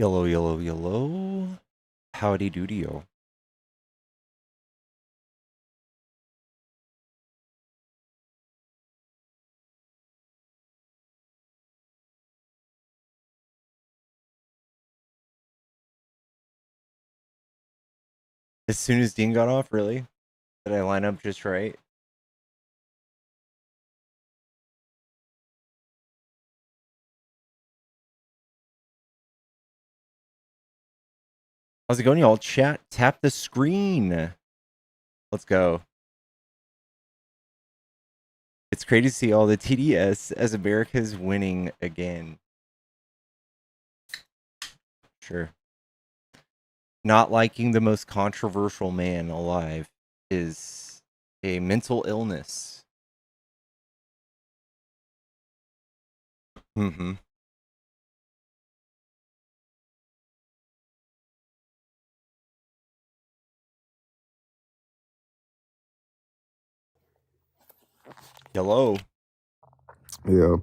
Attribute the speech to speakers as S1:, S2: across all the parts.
S1: Yellow, yellow, yellow. Howdy doody-o. As soon as Dean got off, really? Did I line up just right? How's it going, y'all? Chat, tap the screen. Let's go. It's crazy to see all the TDS as America's winning again. Sure. Not liking the most controversial man alive is a mental illness. Mm-hmm. Hello.
S2: Yeah.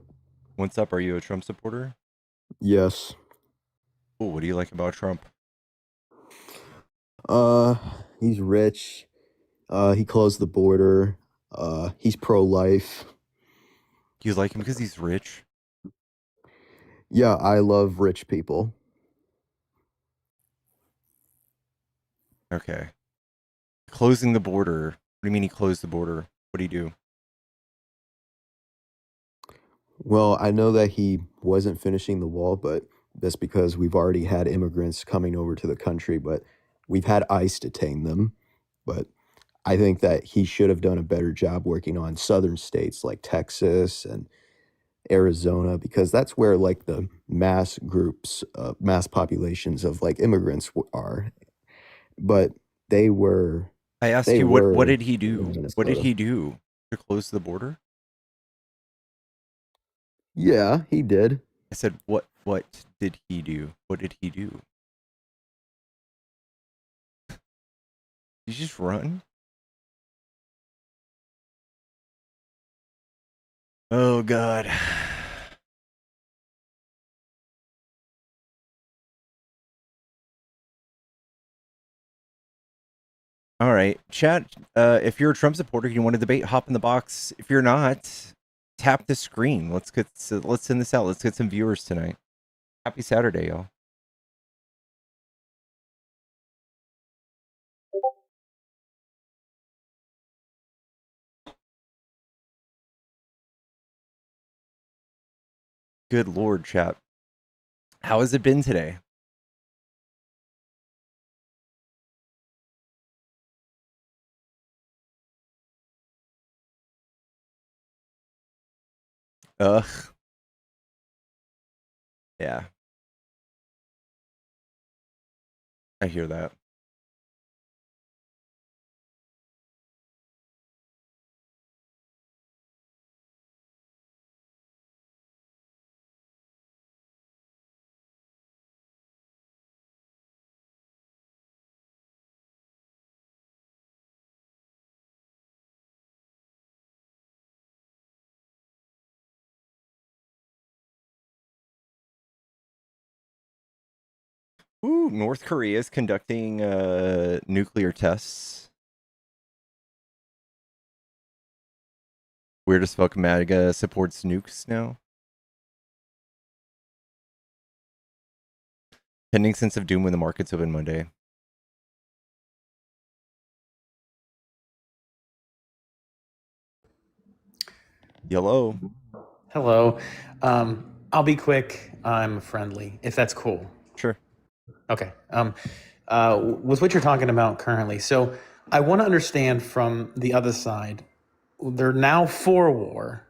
S1: What's up? Are you a Trump supporter?
S2: Yes.
S1: Ooh, what do you like about Trump?
S2: He's rich. He closed the border. He's pro-life.
S1: You like him because he's rich?
S2: Yeah, I love rich people.
S1: Okay. Closing the border. What do you mean he closed the border? What do you do?
S2: Well, I know that he wasn't finishing the wall, but that's because we've already had immigrants coming over to the country, but we've had ICE detain them. But I think that he should have done a better job working on southern states like Texas and Arizona, because that's where like the mass groups, mass populations of like immigrants are. But they were
S1: I asked
S2: they
S1: you what
S2: were
S1: did he
S2: in
S1: do? What did
S2: Minnesota.
S1: he do to close the border?
S2: Yeah, he did.
S1: I said what did he do? What did he do? Did you just run? Oh god. All right, chat. If you're a Trump supporter, you want to debate, hop in the box. If you're not, tap the screen. Let's send this out. Let's get some viewers tonight. Happy Saturday, y'all. Good lord, chat. How has it been today? Ugh. Yeah. I hear that. Ooh, North Korea is conducting nuclear tests. Weird as fuck, MAGA supports nukes now. Pending sense of doom when the markets open Monday. Hello.
S3: Hello. I'll be quick. I'm friendly, if that's cool.
S1: Sure.
S3: Okay. With what you're talking about currently, so I want to understand from the other side. They're now for war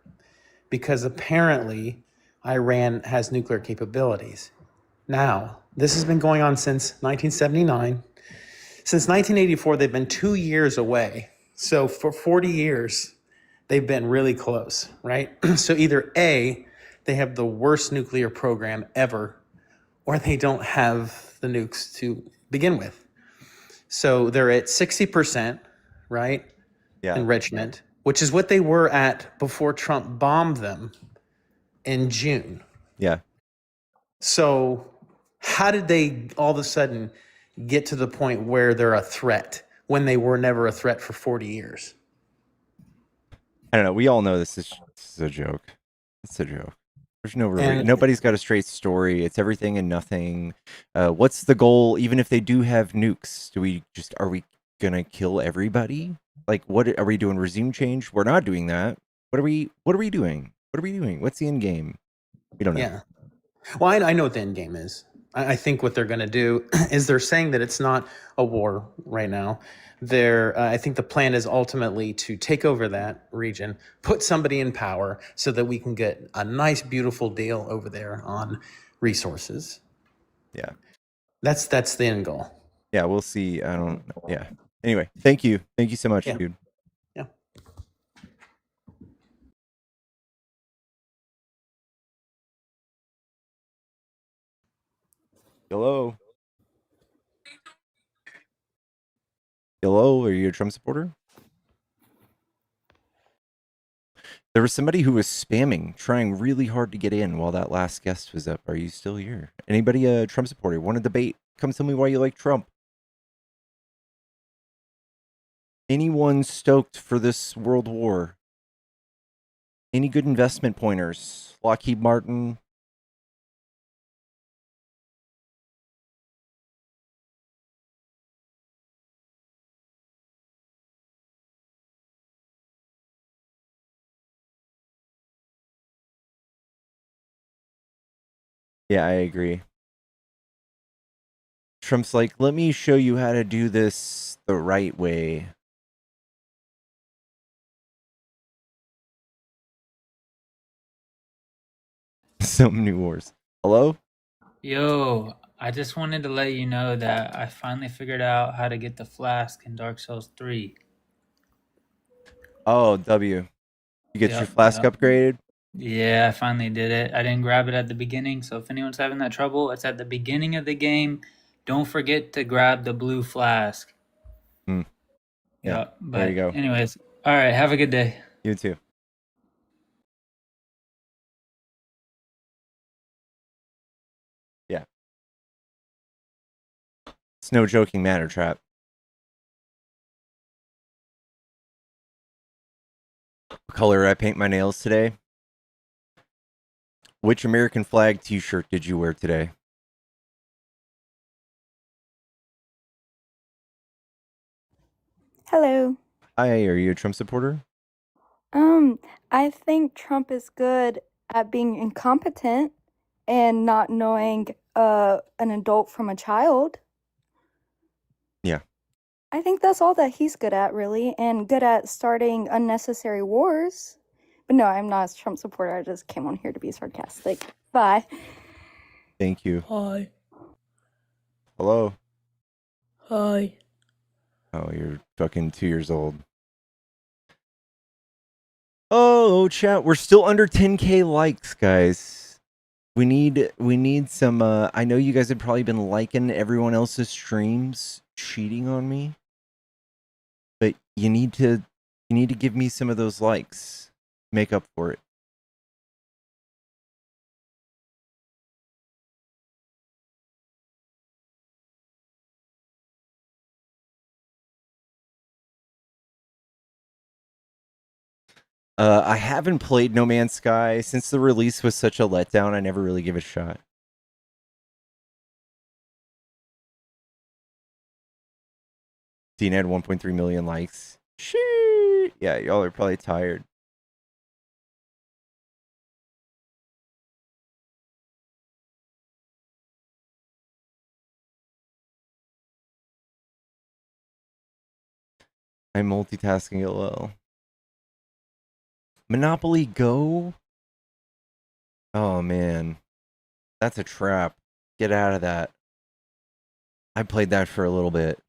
S3: because apparently Iran has nuclear capabilities. Now, this has been going on since 1979. Since 1984, they've been 2 years away. So for 40 years, they've been really close, right? So either A, they have the worst nuclear program ever, or they don't have the nukes to begin with. So they're at 60%, right?
S1: Yeah.
S3: Enrichment, which is what they were at before Trump bombed them in June.
S1: Yeah.
S3: So How did they all of a sudden get to the point where they're a threat when they were never a threat for 40 years?
S1: I don't know. We all know this is a joke. It's a joke. There's no
S3: And
S1: nobody's got a straight story. It's everything and nothing. What's the goal? Even if they do have nukes, are we gonna kill everybody? Like, what are we doing? Regime change? We're not doing that. What are we doing? What are we doing? What's the end game? We don't know.
S3: yeah. Well, I know what the end game is. I think what they're going to do is they're saying that it's not a war right now. I think the plan is ultimately to take over that region, put somebody in power so that we can get a nice, beautiful deal over there on resources.
S1: Yeah.
S3: That's the end goal.
S1: Yeah, we'll see. I don't know. Yeah. Anyway, thank you. Thank you so much,
S3: Yeah.
S1: dude.
S3: Yeah.
S1: Hello. Hello, are you a Trump supporter? There was somebody who was spamming, trying really hard to get in while that last guest was up. Are you still here? Anybody a Trump supporter? Want to debate? Come tell me why you like Trump. Anyone stoked for this world war? Any good investment pointers? Lockheed Martin? Yeah, I agree. Trump's like, let me show you how to do this the right way. Some new wars. Hello?
S4: Yo, I just wanted to let you know that I finally figured out how to get the flask in Dark Souls 3.
S1: Oh, W. You get your
S4: Yep,
S1: flask
S4: yep.
S1: upgraded?
S4: Yeah, I finally did it. I didn't grab it at the beginning, so if anyone's having that trouble, it's at the beginning of the game. Don't forget to grab the blue flask.
S1: Hmm. Yeah,
S4: Yep,
S1: there you
S4: but
S1: go.
S4: anyways, all right, have a good day.
S1: You too. Yeah. It's no joking matter, Trap. What color I paint my nails today? Which American flag t-shirt did you wear today?
S5: Hello.
S1: Hi, are you a Trump supporter?
S5: Um, I think Trump is good at being incompetent and not knowing an adult from a child.
S1: Yeah.
S5: I think that's all that he's good at, really, and good at starting unnecessary wars. But no, I'm not a Trump supporter. I just came on here to be sarcastic. Bye.
S1: Thank you.
S6: Hi.
S1: Hello?
S6: Hi.
S1: Oh, you're fucking 2 years old. Oh, chat, we're still under 10K likes, guys. We need some I know you guys have probably been liking everyone else's streams, cheating on me. But you need to give me some of those likes. Make up for it. I haven't played No Man's Sky since the release was such a letdown. I never really give it a shot. Dean had 1.3 million likes. Shit. Yeah, y'all are probably tired. I'm multitasking it well. Monopoly Go? Oh man. That's a trap. Get out of that. I played that for a little bit.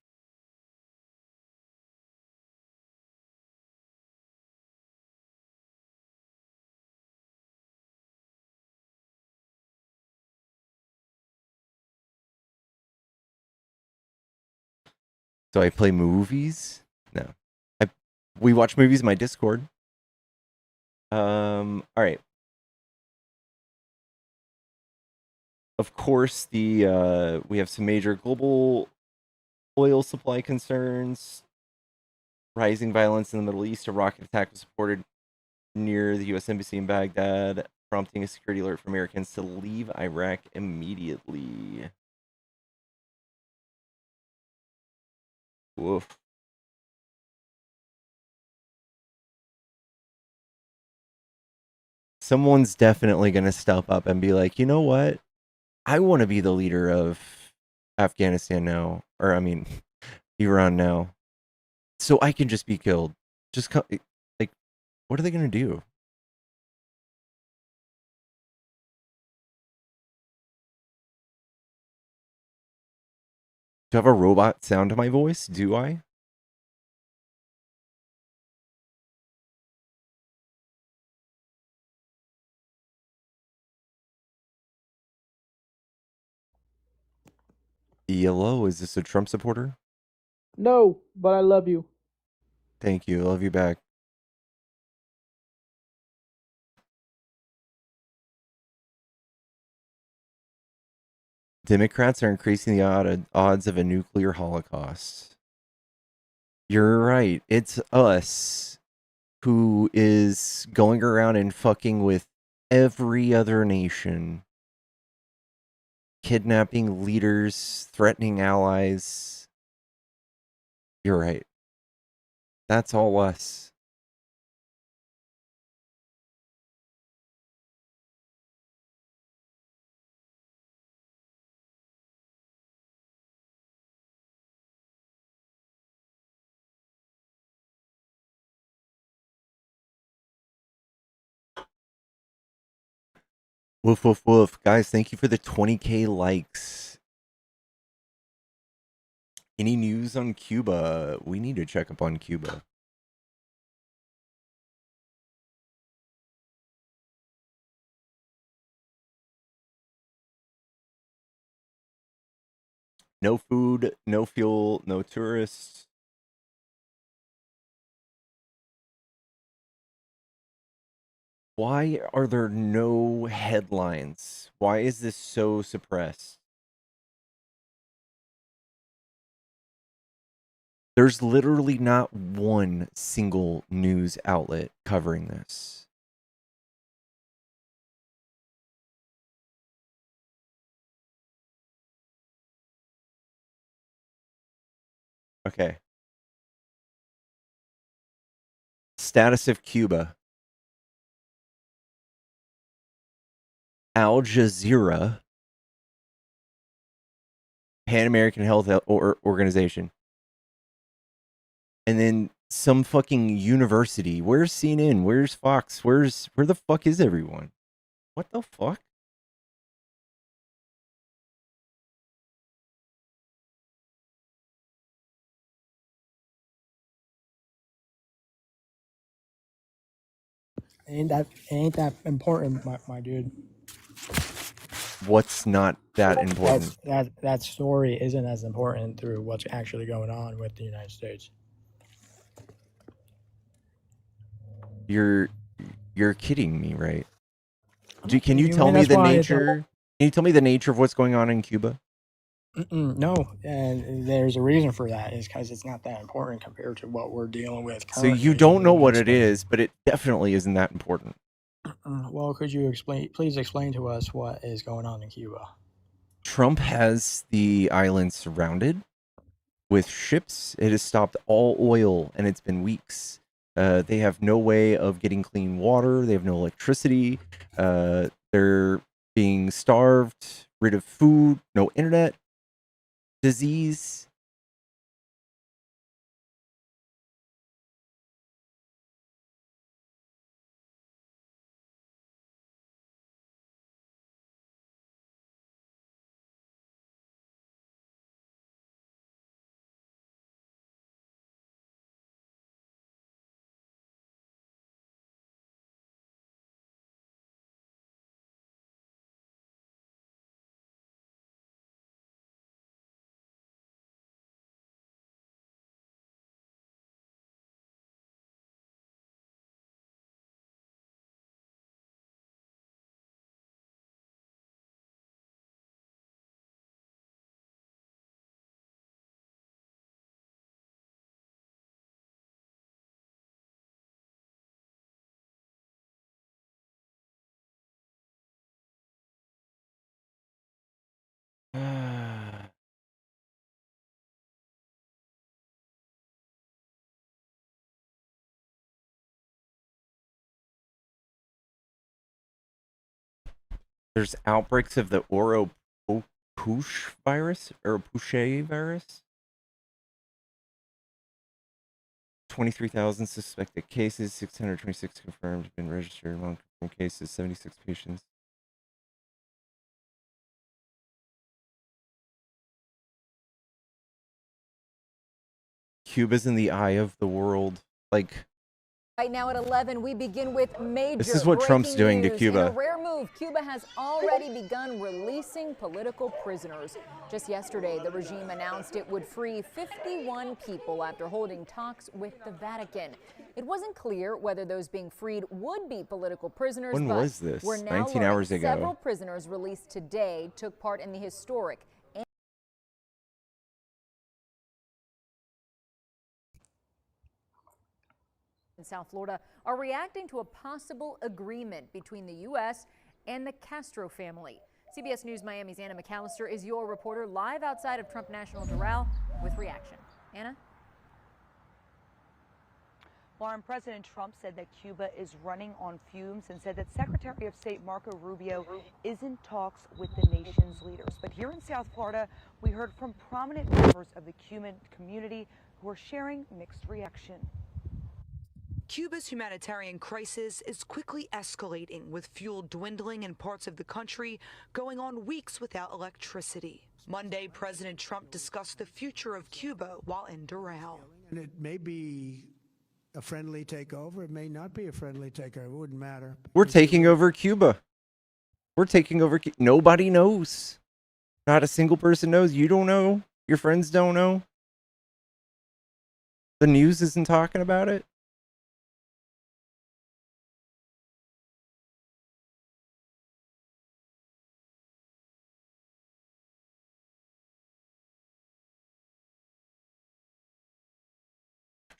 S1: Do I play movies? No. We watch movies in my Discord. All right. Of course, the we have some major global oil supply concerns, rising violence in the Middle East. A rocket attack was reported near the U.S. Embassy in Baghdad, prompting a security alert for Americans to leave Iraq immediately. Woof. Someone's definitely going to step up and be like, you know what? I want to be the leader of Afghanistan now, or I mean, Iran now, so I can just be killed. Just like, what are they going to do? Do I have a robot sound to my voice? Do I? Hello, is this a Trump supporter?
S6: No, but I love you.
S1: Thank you. I love you back. Democrats are increasing the odds of a nuclear holocaust. You're right. It's us who is going around and fucking with every other nation, kidnapping leaders, threatening allies. You're right. That's all us. Woof, woof, woof. Guys, thank you for the 20K likes. Any news on Cuba? We need to check up on Cuba. No food, no fuel, no tourists. Why are there no headlines? Why is this so suppressed? There's literally not one single news outlet covering this. Okay. Status of Cuba. Al Jazeera, Pan American Health Organization, and then some fucking university. Where's CNN? Where's Fox? Where the fuck is everyone? What the fuck?
S7: Ain't that important, my dude.
S1: What's not that important?
S7: That story isn't as important through what's actually going on with the United States.
S1: You're kidding me, right? Can
S7: I
S1: you
S7: mean,
S1: tell me
S7: that's
S1: the
S7: why it's
S1: nature? Can you tell me the nature of what's going on in Cuba?
S7: no, and there's a reason for that. Is because it's not that important compared to what we're dealing with
S1: So
S7: currently
S1: you
S7: in
S1: don't
S7: the
S1: know
S7: United
S1: what it
S7: States.
S1: is, but it definitely isn't that important.
S7: Well, could you please explain to us what is going on in Cuba?
S1: Trump has the island surrounded with ships. It has stopped all oil, and it's been weeks. They have no way of getting clean water. They have no electricity. They're being starved, rid of food, no internet, disease. There's outbreaks of the Oropouche virus, Oropouche virus. 23,000 suspected cases, 626 confirmed have been registered among confirmed cases, 76 patients. Cuba's in the eye of the world. Like,
S8: Right now at 11, we begin with major
S1: this is what Trump's doing to
S8: news.
S1: Cuba.
S8: In a rare move, Cuba has already begun releasing political prisoners. Just yesterday, the regime announced it would free 51 people after holding talks with the Vatican. It wasn't clear whether those being freed would be political prisoners.
S1: When
S8: but
S1: was this?
S8: we're now
S1: 19 hours
S8: learning
S1: ago.
S8: several prisoners released today took part in the historic in South Florida are reacting to a possible agreement between the U.S. and the Castro family. CBS News Miami's Anna McAllister is your reporter live outside of Trump National Doral with reaction. Anna?
S9: Lauren, President Trump said that Cuba is running on fumes and said that Secretary of State Marco Rubio is in talks with the nation's leaders. But here in South Florida, we heard from prominent members of the Cuban community who are sharing mixed reaction. Cuba's humanitarian crisis is quickly escalating, with fuel dwindling in parts of the country, going on weeks without electricity. Monday, President Trump discussed the future of Cuba while in Doral.
S10: And it may be a friendly takeover. It may not be a friendly takeover. It wouldn't matter.
S1: We're taking over Cuba. We're taking over. Nobody knows. Not a single person knows. You don't know. Your friends don't know. The news isn't talking about it.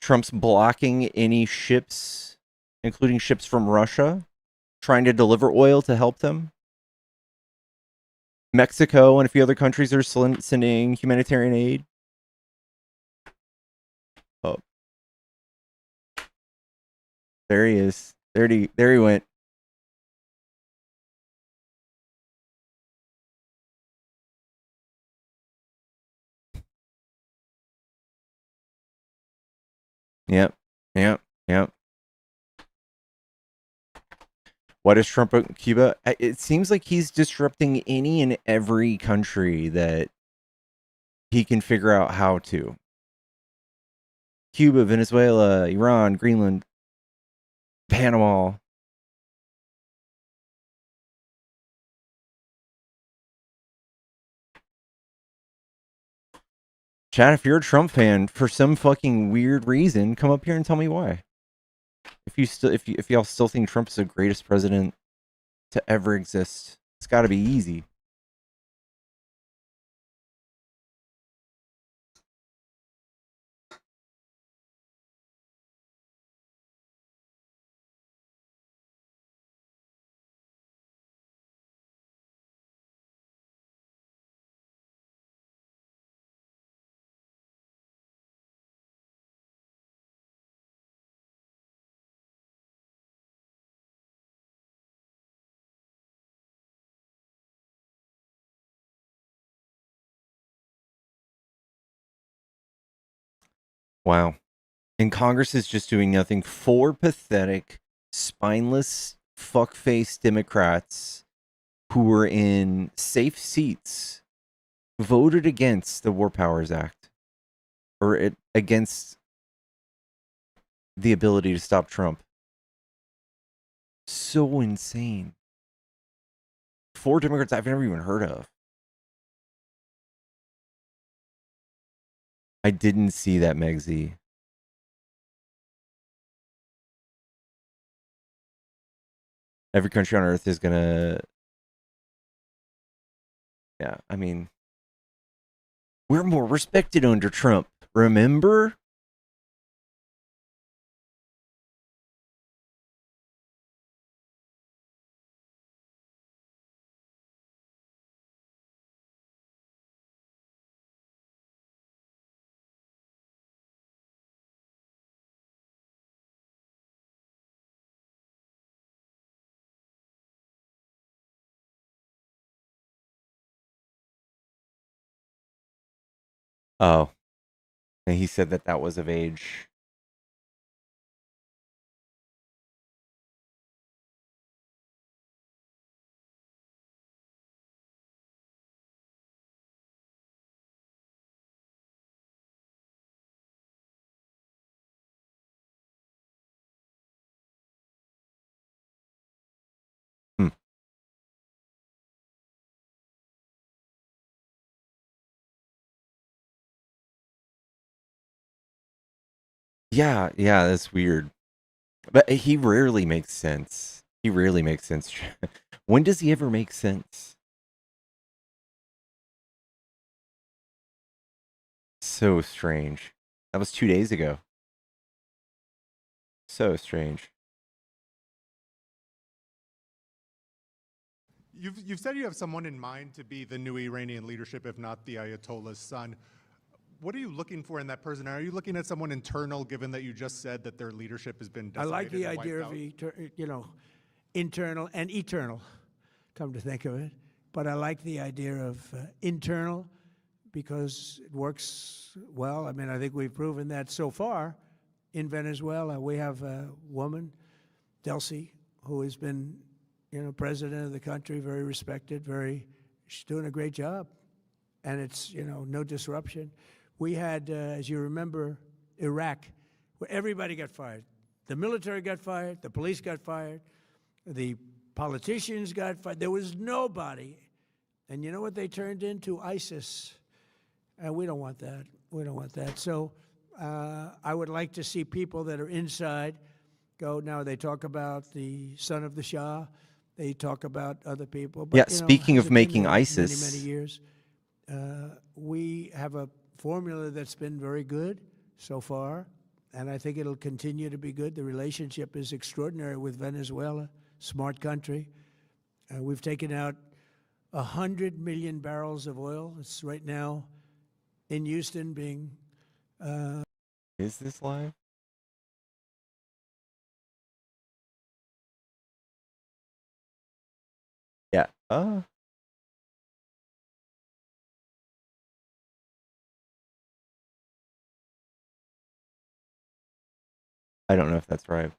S1: Trump's blocking any ships, including ships from Russia, trying to deliver oil to help them. Mexico and a few other countries are sending humanitarian aid. Oh. There he is. There he went. Yep. What is Trump in Cuba? It seems like he's disrupting any and every country that he can figure out how to. Cuba, Venezuela, Iran, Greenland, Panama. Chad, if you're a Trump fan, for some fucking weird reason, come up here and tell me why. If y'all still think Trump is the greatest president to ever exist, it's got to be easy. Wow. And Congress is just doing nothing. Four pathetic, spineless, fuckface Democrats who were in safe seats voted against the War Powers Act, or against the ability to stop Trump. So insane. Four Democrats I've never even heard of. I didn't see that, Megzy. Every country on earth is gonna... Yeah, I mean... We're more respected under Trump, remember? Oh, and he said that that was of age. Hmm. Yeah, yeah, that's weird. But he rarely makes sense. He rarely makes sense. When does he ever make sense? So strange. That was 2 days ago. So strange.
S11: You've said you have someone in mind to be the new Iranian leadership, if not the Ayatollah's son. What are you looking for in that person? Are you looking at someone internal, given that you just said that their leadership has been
S10: I
S11: decided
S10: like the
S11: and
S10: idea
S11: wiped
S10: of
S11: out?
S10: internal and eternal, come to think of it. But I like the idea of internal because it works well. I mean, I think we've proven that so far in Venezuela. We have a woman, Delcy, who has been, president of the country, very respected, she's doing a great job. And it's, no disruption. We had, as you remember, Iraq, where everybody got fired. The military got fired, the police got fired, the politicians got fired. There was nobody. And you know what they turned into? ISIS. And we don't want that. We don't want that. So I would like to see people that are inside go. Now, they talk about the son of the Shah. They talk about other people. But,
S1: Yeah, speaking of
S10: hasn't been
S1: making
S10: there
S1: ISIS.
S10: many years. We have a formula that's been very good so far, and I think it'll continue to be good. The relationship is extraordinary with Venezuela, smart country. We've taken out 100 million barrels of oil. It's right now in Houston being...
S1: Is this live? Yeah. I don't know if that's right.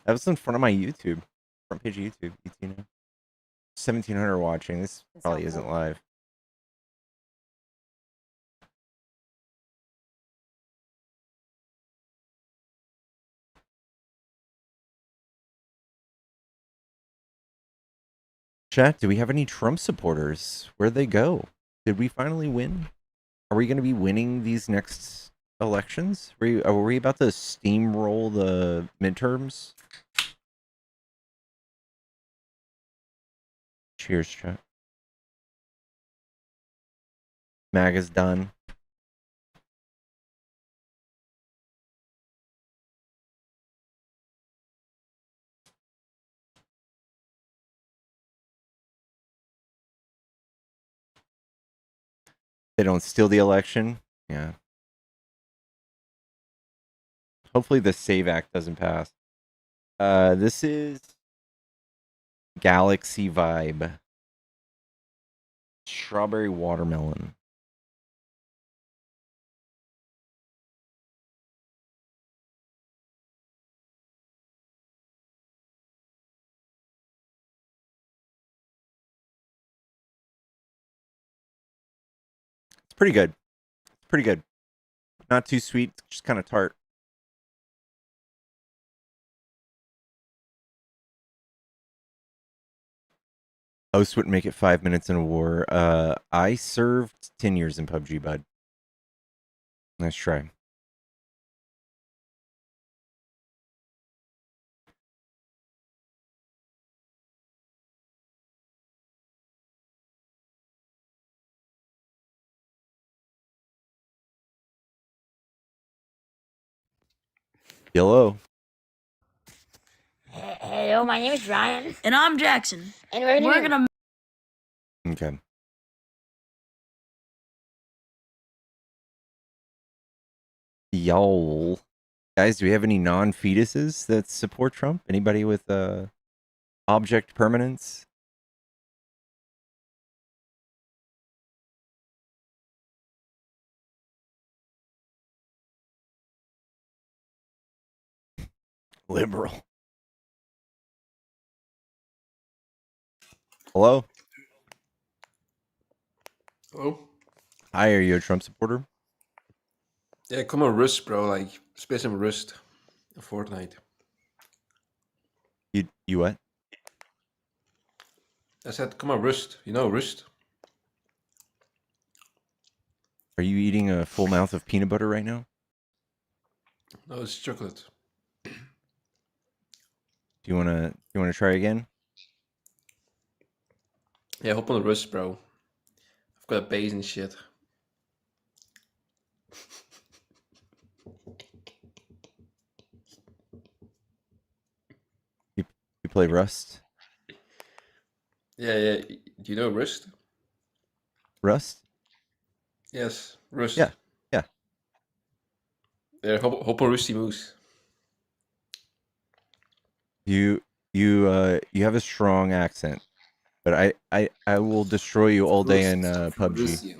S1: That was in front of my YouTube, front page of YouTube. 1,700 watching. This probably isn't live. Chat, do we have any Trump supporters? Where'd they go? Did we finally win? Are we going to be winning these next elections? Are we about to steamroll the midterms? Cheers, chat. MAGA's done. They don't steal the election. Yeah. Hopefully the SAVE Act doesn't pass. This is Galaxy Vibe. Strawberry watermelon. It's pretty good. It's pretty good. Not too sweet, just kind of tart. Host wouldn't make it 5 minutes in a war. I served 10 years in PUBG, bud. Nice try. Hello.
S12: Hello, my name is Ryan. And I'm Jackson. And we're gonna...
S1: Okay. Y'all. Guys, do we have any non-fetuses that support Trump? Anybody with Object permanence. Liberal. Hello?
S13: Hello?
S1: Hi, are you a Trump supporter?
S13: Yeah, come on, Rust, bro. Like, speel some Rust. Fortnite.
S1: You what?
S13: I said, come on, Rust. You know Rust?
S1: Are you eating a full mouth of peanut butter right now?
S13: No, it's chocolate.
S1: Do you wanna try again?
S13: Yeah, hop on the Rust, bro. I've got a base and shit.
S1: You play Rust?
S13: Yeah. Do you know Rust?
S1: Rust?
S13: Yes, Rust.
S1: Yeah. Yeah.
S13: Yeah, hop on Rusty Moose.
S1: You you have a strong accent, but I will destroy you all day in PUBG.
S13: Russia.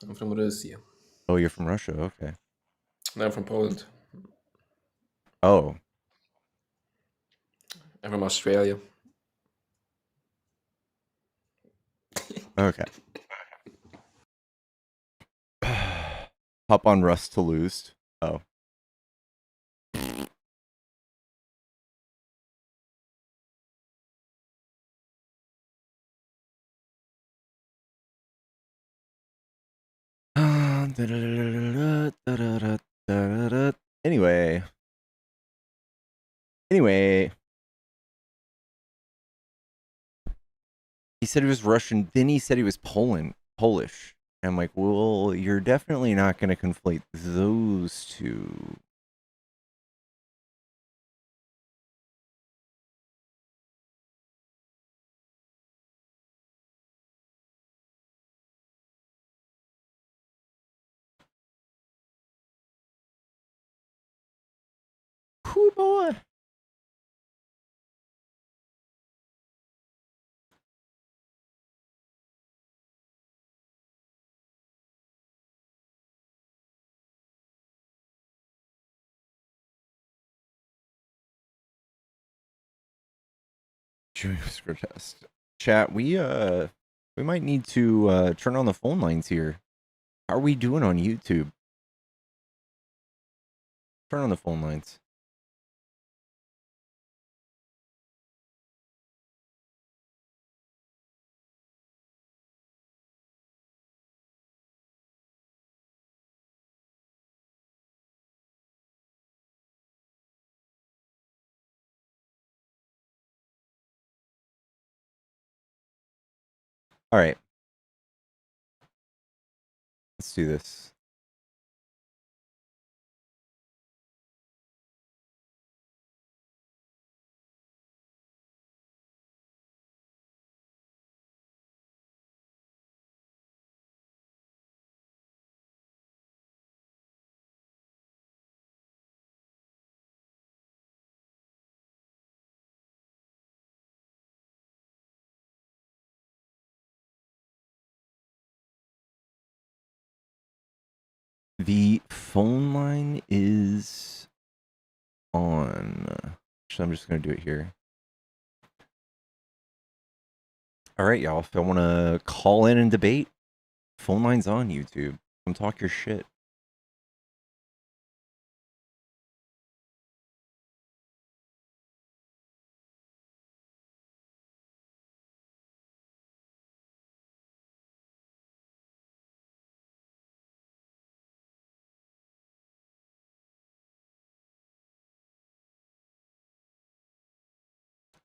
S13: I'm from Russia.
S1: Oh, you're from Russia. Okay.
S13: No, I'm from Poland.
S1: Oh.
S13: I'm from Australia.
S1: Okay. Hop on Rust to lose. Oh. Anyway. He said he was Russian, then he said he was Polish. And I'm like, well, you're definitely not going to conflate those two. Cool boy. Script test. Chat, we might need to turn on the phone lines here. How are we doing on YouTube? Turn on the phone lines. All right. Let's do this. The phone line is on. Actually, I'm just going to do it here. All right, y'all. If I want to call in and debate, phone line's on YouTube. Come talk your shit.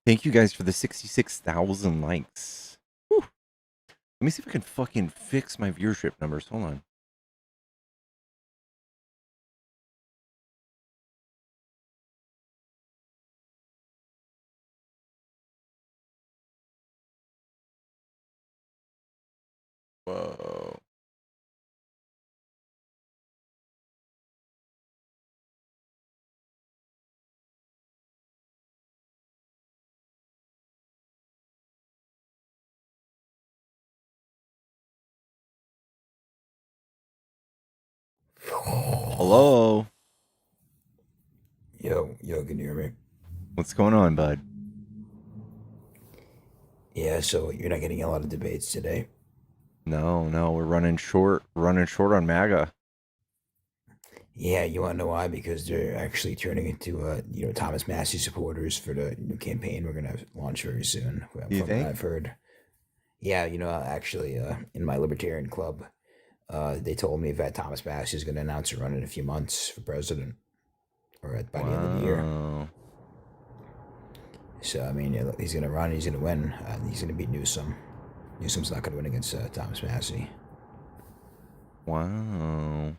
S1: Thank you guys for the 66,000 likes. Whew. Let me see if I can fucking fix my viewership numbers. Hold on. Whoa. Hello.
S14: Yo, can you hear me?
S1: What's going on, bud?
S14: Yeah, so you're not getting a lot of debates today.
S1: No, we're running short on MAGA.
S14: Yeah, you want to know why? Because they're actually turning into, Thomas Massey supporters for the new campaign we're gonna launch very soon.
S1: You
S14: From what
S1: think?
S14: I've heard. Yeah, actually, in my libertarian club, they told me that Thomas Massey is gonna announce a run in a few months for president, or by the end of the year.
S1: Wow.
S14: So I mean, he's gonna run, he's gonna win, he's gonna beat Newsom. Newsom's not gonna win against Thomas Massey.
S1: Wow.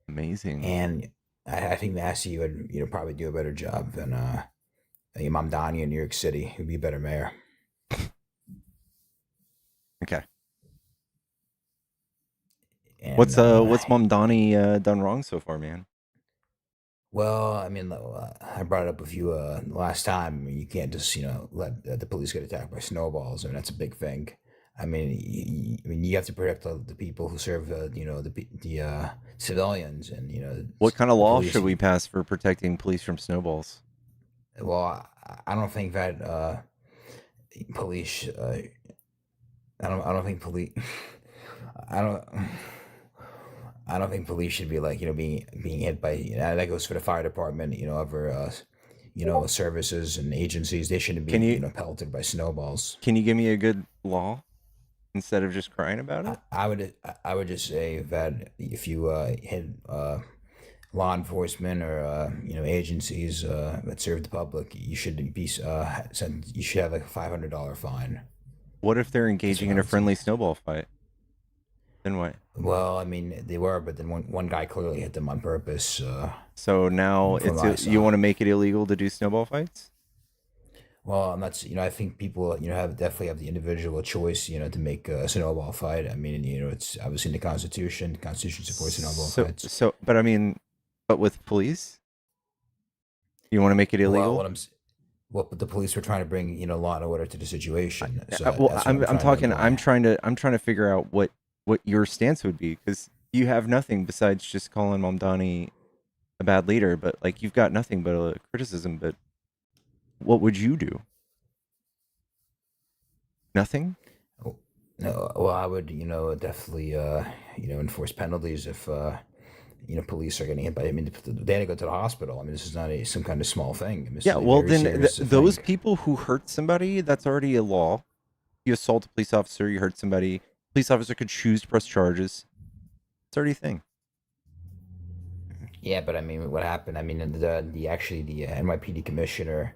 S1: Amazing.
S14: And I think Massey would, probably do a better job than Mamdani in New York City. He'd be a better mayor.
S1: Okay.
S14: And,
S1: What's Mamdani done wrong so far, man?
S14: Well, I mean, I brought it up with you last time. I mean, you can't just, let the police get attacked by snowballs. I mean, that's a big thing. I mean, you have to protect the people who serve, the civilians, and
S1: What kind of
S14: the
S1: law
S14: police.
S1: should we pass for protecting police from snowballs?
S14: Well, I don't think that police. I don't think police. I don't. I don't think police should be like being hit by that goes for the fire department, other services and agencies. They shouldn't be pelted by snowballs.
S1: Can you give me a good law instead of just crying about it?
S14: I would just say that if you hit law enforcement or agencies that serve the public, you should be you should have a $500 fine.
S1: What if they're engaging in a friendly snowball fight? Then what?
S14: Well, I mean, they were, but then one guy clearly hit them on purpose.
S1: So now you want to make it illegal to do snowball fights?
S14: Well, I'm not. I think people, definitely have the individual choice, to make a snowball fight. I mean, it's obviously in the Constitution. The Constitution supports snowball fights.
S1: But I mean, but with police, you want to make it illegal?
S14: Well, but the police were trying to bring, law and order to the situation. So
S1: I'm trying to figure out what your stance would be, because you have nothing besides just calling Mamdani a bad leader, but like you've got nothing but a criticism. But what would you do? Nothing?
S14: No, well, I would, definitely, enforce penalties if, police are getting hit by. I mean, they had to go to the hospital. I mean, this is not some kind of small thing.
S1: Yeah, well, then those people who hurt somebody, that's already a law. You assault a police officer, you hurt somebody. Police officer could choose to press charges. It's already a thing.
S14: Yeah, but I mean, what happened? I mean, the NYPD commissioner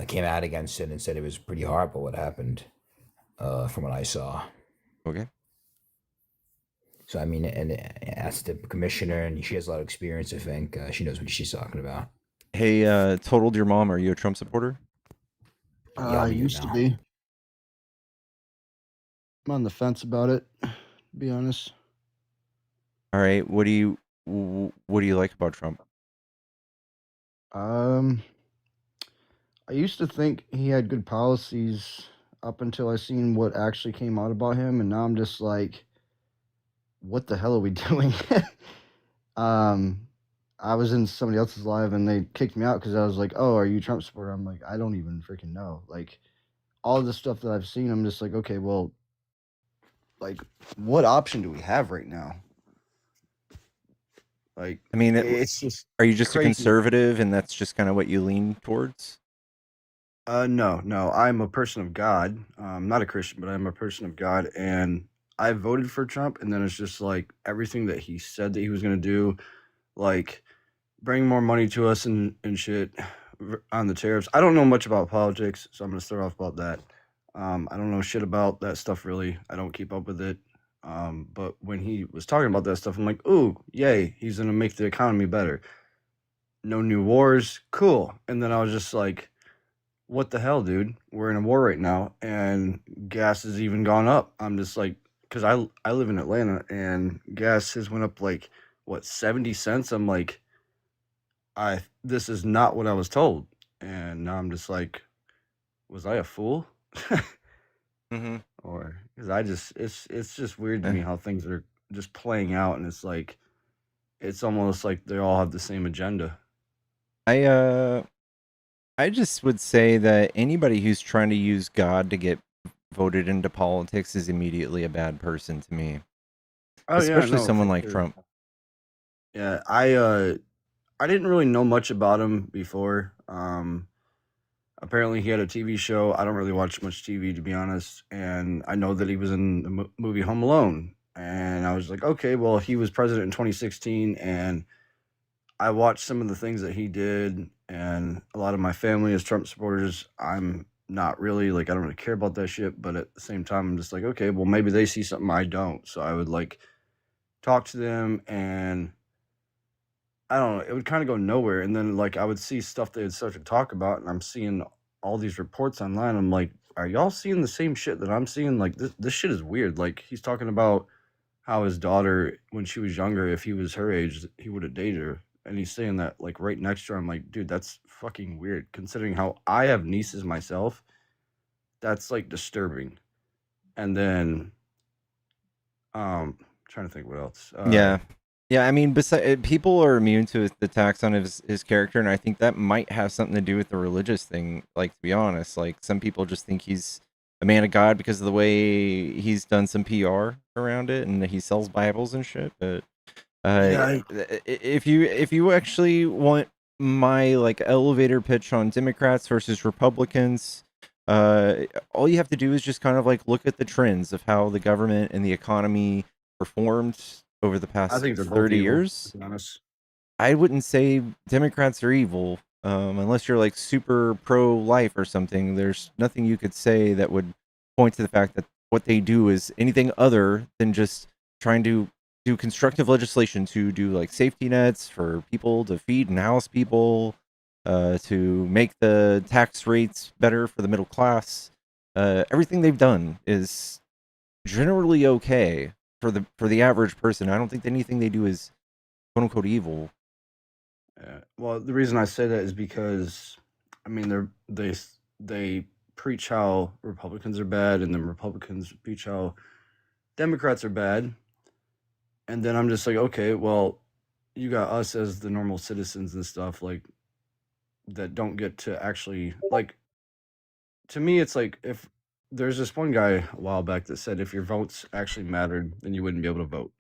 S14: came out against it and said it was pretty horrible what happened, from what I saw.
S1: Okay.
S14: So I mean, and asked the commissioner, and she has a lot of experience. I think she knows what she's talking about.
S1: Hey, totaled your mom. Are you a Trump supporter?
S15: I used to be. I'm on the fence about it, to be honest.
S1: All right. What do you like about Trump?
S15: I used to think he had good policies up until I seen what actually came out about him, and now I'm just like, what the hell are we doing? I was in somebody else's live and they kicked me out because I was like, oh, are you a Trump supporter? I'm like, I don't even freaking know. Like, all the stuff that I've seen, I'm just like, okay, well, like, what option do we have right now? Like,
S1: I mean,
S15: it's just
S1: are you just
S15: crazy.
S1: a conservative and that's just kind of what you lean towards?
S15: No, I'm a person of God. I'm not a Christian, but I'm a person of God, and I voted for Trump, and then it's just like everything that he said that he was gonna do, like bring more money to us and shit on the tariffs. I don't know much about politics, so I'm gonna start off about that. I don't know shit about that stuff really. I don't keep up with it. But when he was talking about that stuff, I'm like, ooh, yay, he's gonna make the economy better. No new wars, cool. And then I was just like, what the hell, dude? We're in a war right now, and gas has even gone up. I'm just like, because I live in Atlanta, and gas has went up like, what, 70 cents? I'm like, this is not what I was told. And now I'm just like, was I a fool?
S1: Mm-hmm.
S15: Or because it's just weird to me how things are just playing out, and it's like it's almost like they all have the same agenda.
S1: I just would say that anybody who's trying to use God to get voted into politics is immediately a bad person to me,
S15: Oh yeah,
S1: especially
S15: no,
S1: someone
S15: for
S1: like
S15: sure.
S1: Trump.
S15: Yeah, I didn't really know much about him before. Apparently he had a TV show. I don't really watch much TV to be honest, and I know that he was in the movie Home Alone. And I was like, okay, well, he was president in 2016, and I watched some of the things that he did, and a lot of my family is Trump supporters. I'm not really like I don't really care about that shit, but at the same time, I'm just like, okay, well, maybe they see something I don't. So I would like talk to them, and I don't know, it would kind of go nowhere. And then like I would see stuff they would start to talk about, and I'm seeing all these reports online. I'm like, are y'all seeing the same shit that I'm seeing? Like this shit is weird. Like he's talking about how his daughter, when she was younger, if he was her age, he would have dated her. And he's saying that like right next to her. I'm like, dude, that's fucking weird. Considering how I have nieces myself, that's like disturbing. And then, trying to think what else.
S1: Yeah. Yeah, I mean, people are immune to the attacks on his character, and I think that might have something to do with the religious thing. Like, to be honest, like some people just think he's a man of God because of the way he's done some PR around it, and he sells Bibles and shit. But
S15: Yeah,
S1: if you actually want my like elevator pitch on Democrats versus Republicans, all you have to do is just kind of like look at the trends of how the government and the economy performed over the
S15: I
S1: past
S15: think they're both
S1: 30
S15: evil,
S1: years.
S15: to be honest.
S1: I wouldn't say Democrats are evil, unless you're like super pro-life or something. There's nothing you could say that would point to the fact that what they do is anything other than just trying to do constructive legislation to do like safety nets for people to feed and house people, to make the tax rates better for the middle class. Everything they've done is generally okay for the average person. I don't think anything they do is quote unquote evil.
S15: Well, the reason I say that is because, I mean, they preach how Republicans are bad, and then Republicans preach how Democrats are bad, and then I'm just like, okay, well, you got us as the normal citizens and stuff like that don't get to actually like. To me, it's like if there's this one guy a while back that said if your votes actually mattered, then you wouldn't be able to vote,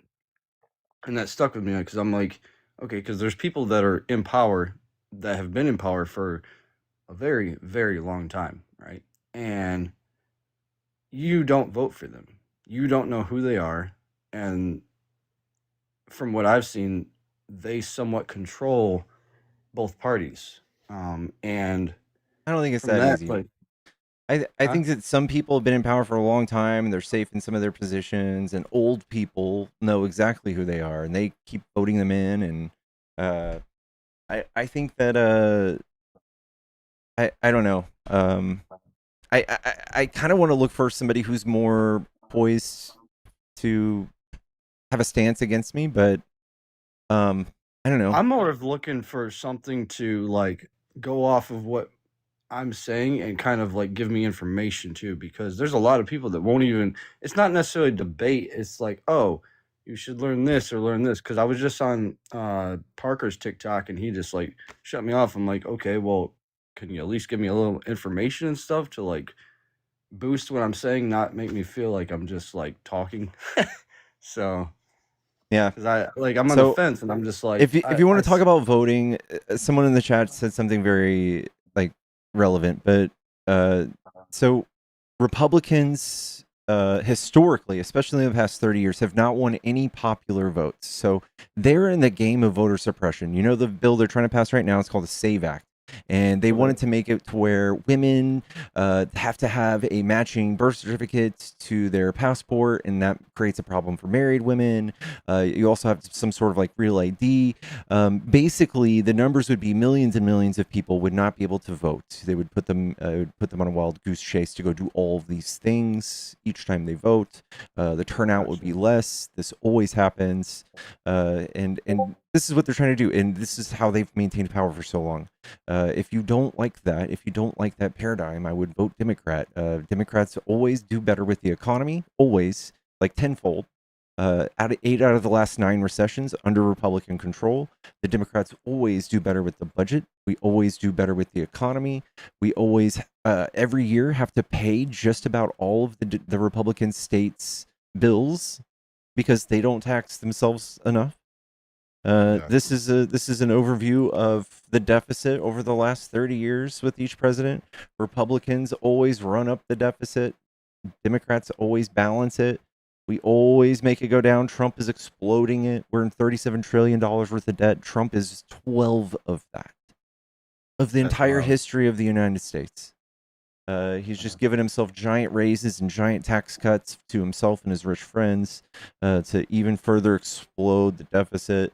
S15: and that stuck with me because I'm like, okay, because there's people that are in power that have been in power for a very, very long time, right? And you don't vote for them. You don't know who they are. And from what I've seen, they somewhat control both parties. And
S1: I don't think it's
S15: from
S1: that
S15: that,
S1: easy.
S15: like,
S1: I think that some people have been in power for a long time and they're safe in some of their positions, and old people know exactly who they are and they keep voting them in. And I think that I don't know. I kind of want to look for somebody who's more poised to have a stance against me, but I don't know.
S15: I'm more of looking for something to like go off of what I'm saying and kind of like give me information too, because there's a lot of people that won't even, it's not necessarily debate. It's like, oh, you should learn this or learn this. Cause I was just on Parker's TikTok and he just like shut me off. I'm like, okay, well, can you at least give me a little information and stuff to like boost what I'm saying, not make me feel like I'm just like talking. So,
S1: Yeah.
S15: cause I'm on the fence and I'm just like,
S1: if you want to talk about voting, someone in the chat said something very like relevant, but so Republicans historically, especially in the past 30 years, have not won any popular votes. So they're in the game of voter suppression. You know, the bill they're trying to pass right now is called the SAVE Act. And they wanted to make it to where women have to have a matching birth certificate to their passport, and that creates a problem for married women. You also have some sort of like real ID. Basically, the numbers would be millions and millions of people would not be able to vote. They would put them on a wild goose chase to go do all of these things each time they vote. The turnout would be less. This always happens, and this is what they're trying to do, and this is how they've maintained power for so long. If you don't like that, if you don't like that paradigm, I would vote Democrat. Democrats always do better with the economy, always, like tenfold. Eight out of the last 9 recessions under Republican control. The Democrats always do better with the budget. We always do better with the economy. We always, every year, have to pay just about all of the Republican states' bills because they don't tax themselves enough. This is an overview of the deficit over the last 30 years with each president. Republicans always run up the deficit. Democrats always balance it. We always make it go down. Trump is exploding it. We're in $37 trillion worth of debt. Trump is 12 of that, of the
S15: That's
S1: entire
S15: wild.
S1: history of the United States. He's just given himself giant raises and giant tax cuts to himself and his rich friends to even further explode the deficit.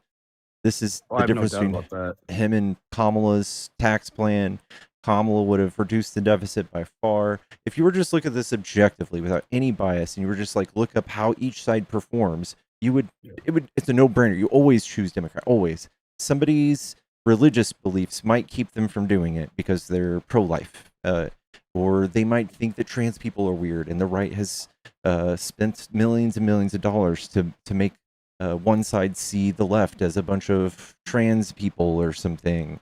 S1: This is
S15: Oh,
S1: the
S15: I have no
S1: difference
S15: doubt
S1: between
S15: about that.
S1: him and Kamala's tax plan. Kamala would have reduced the deficit by far. If you were just look at this objectively without any bias and you were just like look up how each side performs, it's a no-brainer. You always choose Democrat, always. Somebody's religious beliefs might keep them from doing it because they're pro-life. Or they might think that trans people are weird, and the right has spent millions and millions of dollars to make one side see the left as a bunch of trans people or something.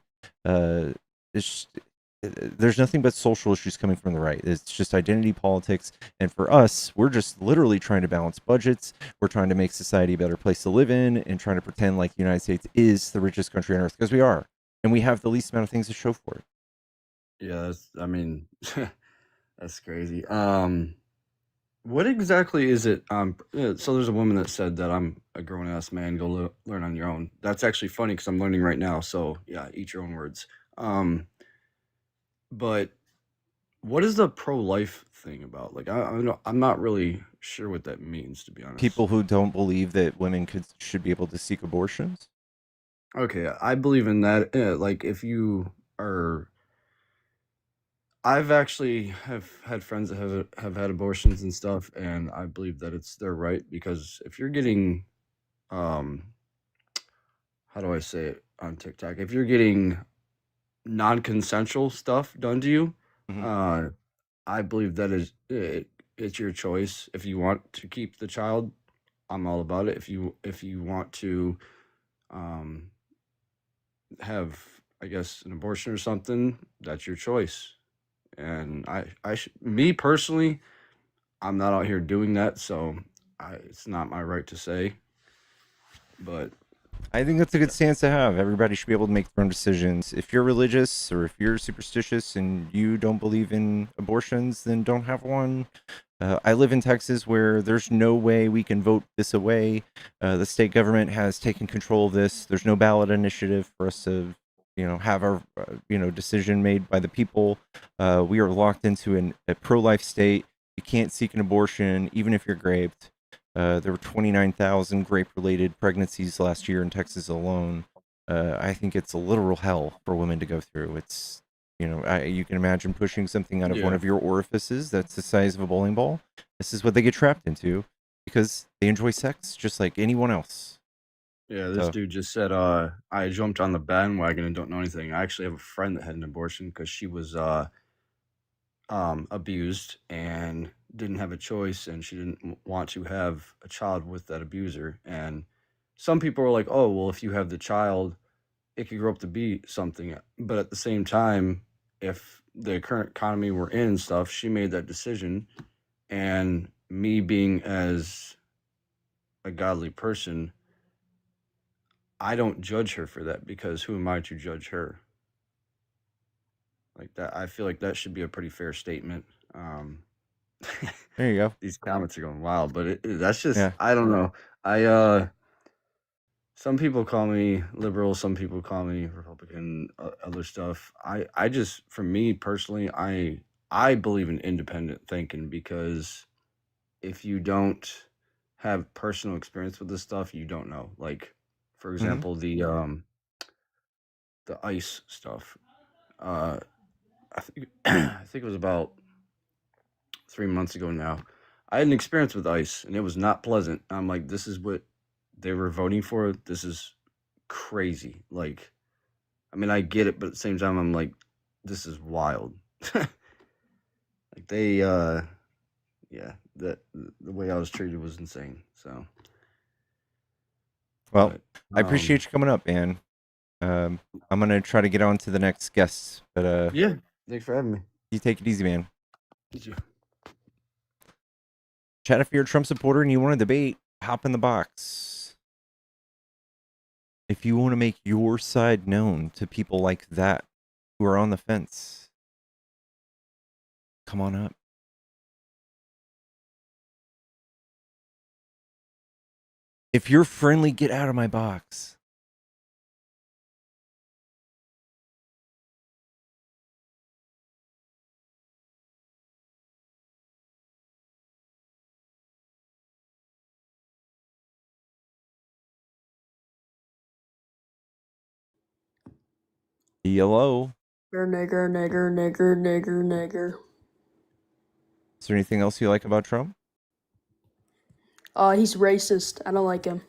S1: There's nothing but social issues coming from the right. It's just identity politics. And for us, we're just literally trying to balance budgets. We're trying to make society a better place to live in and trying to pretend like the United States is the richest country on earth because we are. And we have the least amount of things to show for it.
S15: Yeah, that's crazy. What exactly is it? So there's a woman that said that I'm a grown ass man. Go learn on your own. That's actually funny because I'm learning right now. So yeah, eat your own words. But what is the pro-life thing about? Like, I'm not really sure what that means, to be honest.
S1: People who don't believe that women should be able to seek abortions.
S15: Okay, I believe in that. Like, if you are, I've actually have had friends that have had abortions and stuff, and I believe that it's their right because if you're getting, how do I say it on TikTok? If you're getting non-consensual stuff done to you, I believe that it's your choice. If you want to keep the child, I'm all about it. If you want to have, I guess, an abortion or something, that's your choice. And me personally, I'm not out here doing that, so it's not my right to say. But
S1: I think that's a good stance to have. Everybody should be able to make their own decisions. If you're religious or if you're superstitious and you don't believe in abortions, then don't have one. I live in Texas where there's no way we can vote this away. The state government has taken control of this. There's no ballot initiative for us to, have our, decision made by the people. We are locked into a pro-life state. You can't seek an abortion, even if you're raped. There were 29,000 rape-related pregnancies last year in Texas alone. I think it's a literal hell for women to go through. It's, you can imagine pushing something out of one of your orifices that's the size of a bowling ball. This is what they get trapped into because they enjoy sex just like anyone else.
S15: Yeah, this dude just said, I jumped on the bandwagon and don't know anything. I actually have a friend that had an abortion because she was abused and didn't have a choice, and she didn't want to have a child with that abuser. And some people are like, oh, well, if you have the child, it could grow up to be something. But at the same time, if the current economy we're in and stuff, she made that decision. And me being as a godly person, I don't judge her for that because who am I to judge her? Like that, I feel like that should be a pretty fair statement.
S1: There you go.
S15: These comments are going wild, but that's just,
S1: Yeah.
S15: I don't know. Some people call me liberal, some people call me Republican, other stuff. I just, for me personally, I believe in independent thinking because if you don't have personal experience with this stuff, you don't know. Like, for example, the ICE stuff. I think I think it was about 3 months ago now. I had an experience with ICE, and it was not pleasant. I'm like, this is what they were voting for. This is crazy. Like, I mean, I get it, but at the same time, I'm like, this is wild. Like they, yeah, the way I was treated was insane. So
S1: Well,
S15: But,
S1: I appreciate you coming up, man. I'm gonna try to get on to the next guest, but
S15: yeah, thanks for having me.
S1: you take it easy, man.
S15: You too.
S1: Chat, if you're a Trump supporter and you want to debate, hop in the box. If you want to make your side known to people like that who are on the fence, come on up. If you're friendly, get out of my box. Hello.
S12: Nigger, nigger, nigger, nigger, nigger.
S1: Is there anything else you like about Trump?
S12: He's racist. I don't like him.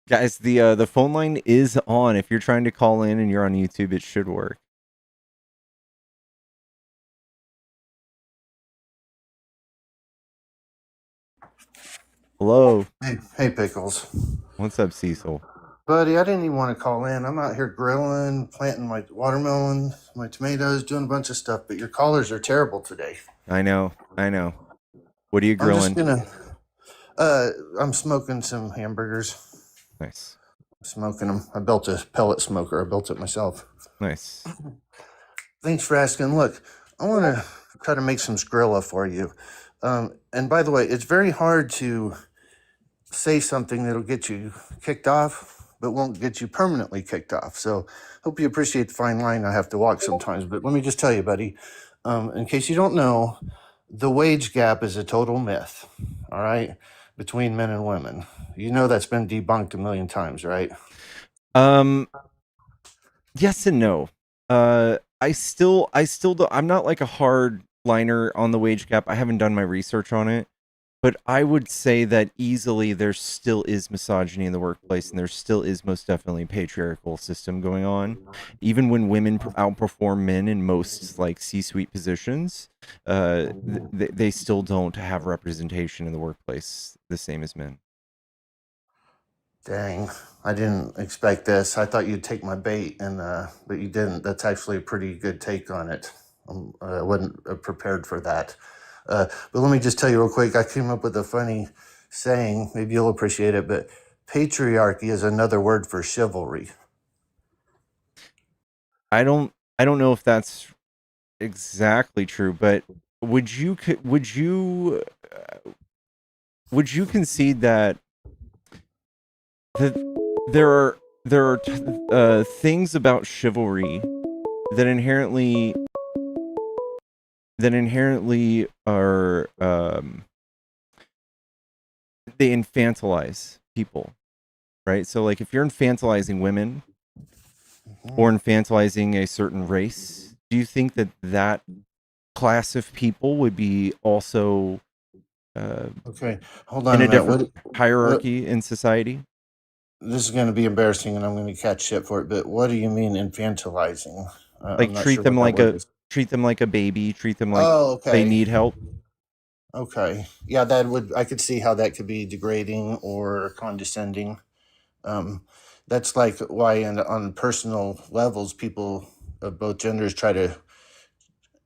S1: Guys, the phone line is on. If you're trying to call in and you're on YouTube, it should work. Hello.
S16: Hey, Pickles.
S1: What's up, Cecil?
S16: Buddy, I didn't even want to call in. I'm out here grilling, planting my watermelon, my tomatoes, doing a bunch of stuff, but your callers are terrible today.
S1: I know. What are you
S16: I'm
S1: grilling?
S16: just I'm smoking some hamburgers.
S1: Nice.
S16: Smoking them. I built a pellet smoker. I built it myself.
S1: Nice.
S16: Thanks for asking. Look, I want to try to make some Skrilla for you. And by the way, it's very hard to say something that'll get you kicked off, but won't get you permanently kicked off. So hope you appreciate the fine line I have to walk sometimes. But let me just tell you, buddy, in case you don't know, the wage gap is a total myth, all right, between men and women. You know that's been debunked a million times, right?
S1: Yes and no. I still don't, I'm not like a hard liner on the wage gap. I haven't done my research on it, but I would say that easily there still is misogyny in the workplace, and there still is most definitely a patriarchal system going on. Even when women outperform men in most like C-suite positions, they still don't have representation in the workplace the same as men.
S16: Dang, I didn't expect this. I thought you'd take my bait, but you didn't. That's actually a pretty good take on it. I wasn't prepared for that. But let me just tell you real quick. I came up with a funny saying. Maybe you'll appreciate it. But patriarchy is another word for chivalry.
S1: I don't know if that's exactly true, but would you concede that there are things about chivalry that inherently are they infantilize people, right? So like if you're infantilizing women or infantilizing a certain race, do you think that class of people would be also
S16: Okay, hold on
S1: in
S16: a
S1: a
S16: minute.
S1: different hierarchy in society?
S16: This is going to be embarrassing, and I'm going to catch shit for it. But what do you mean infantilizing?
S1: Like
S16: I'm not
S1: treat
S16: sure
S1: them
S16: what that
S1: like
S16: word is.
S1: treat them like a baby, treat them like
S16: Oh, okay.
S1: they need help.
S16: Okay. Yeah, I could see how that could be degrading or condescending. That's like why on personal levels, people of both genders try to,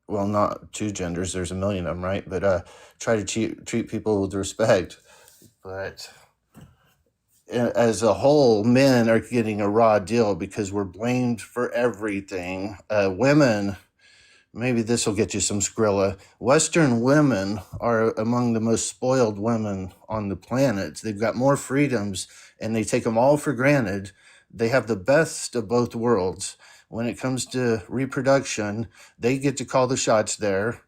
S16: well, not two genders, there's a million of them, right? But try to treat people with respect. But as a whole, men are getting a raw deal because we're blamed for everything. Women, maybe this will get you some Skrilla. Western women are among the most spoiled women on the planet. They've got more freedoms and they take them all for granted. They have the best of both worlds. When it comes to reproduction, they get to call the shots there.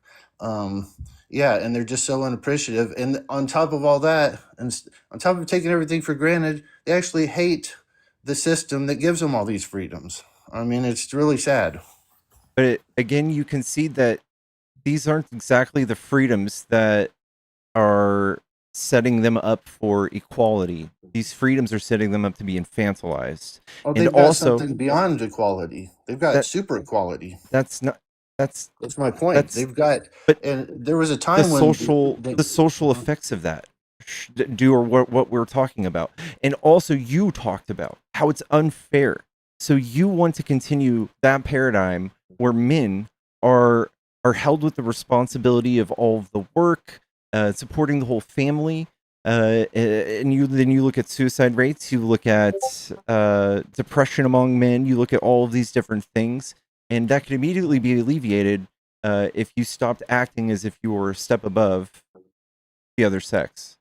S16: Yeah, and they're just so unappreciative. And on top of all that, on top of taking everything for granted, they actually hate the system that gives them all these freedoms. I mean, it's really sad.
S1: But again, you concede that these aren't exactly the freedoms that are setting them up for equality. These freedoms are setting them up to be infantilized.
S16: Oh,
S1: And
S16: they've got
S1: also,
S16: something beyond equality. They've got
S1: that
S16: super equality.
S1: that's not that's
S16: That's my point.
S1: that's
S16: They've got,
S1: but
S16: and there was a time when
S1: the social effects of that do or what we're talking about. And also you talked about how it's unfair. So you want to continue that paradigm where men are held with the responsibility of all of the work, supporting the whole family. And you look at suicide rates, you look at depression among men, you look at all of these different things, and that can immediately be alleviated if you stopped acting as if you were a step above the other sex.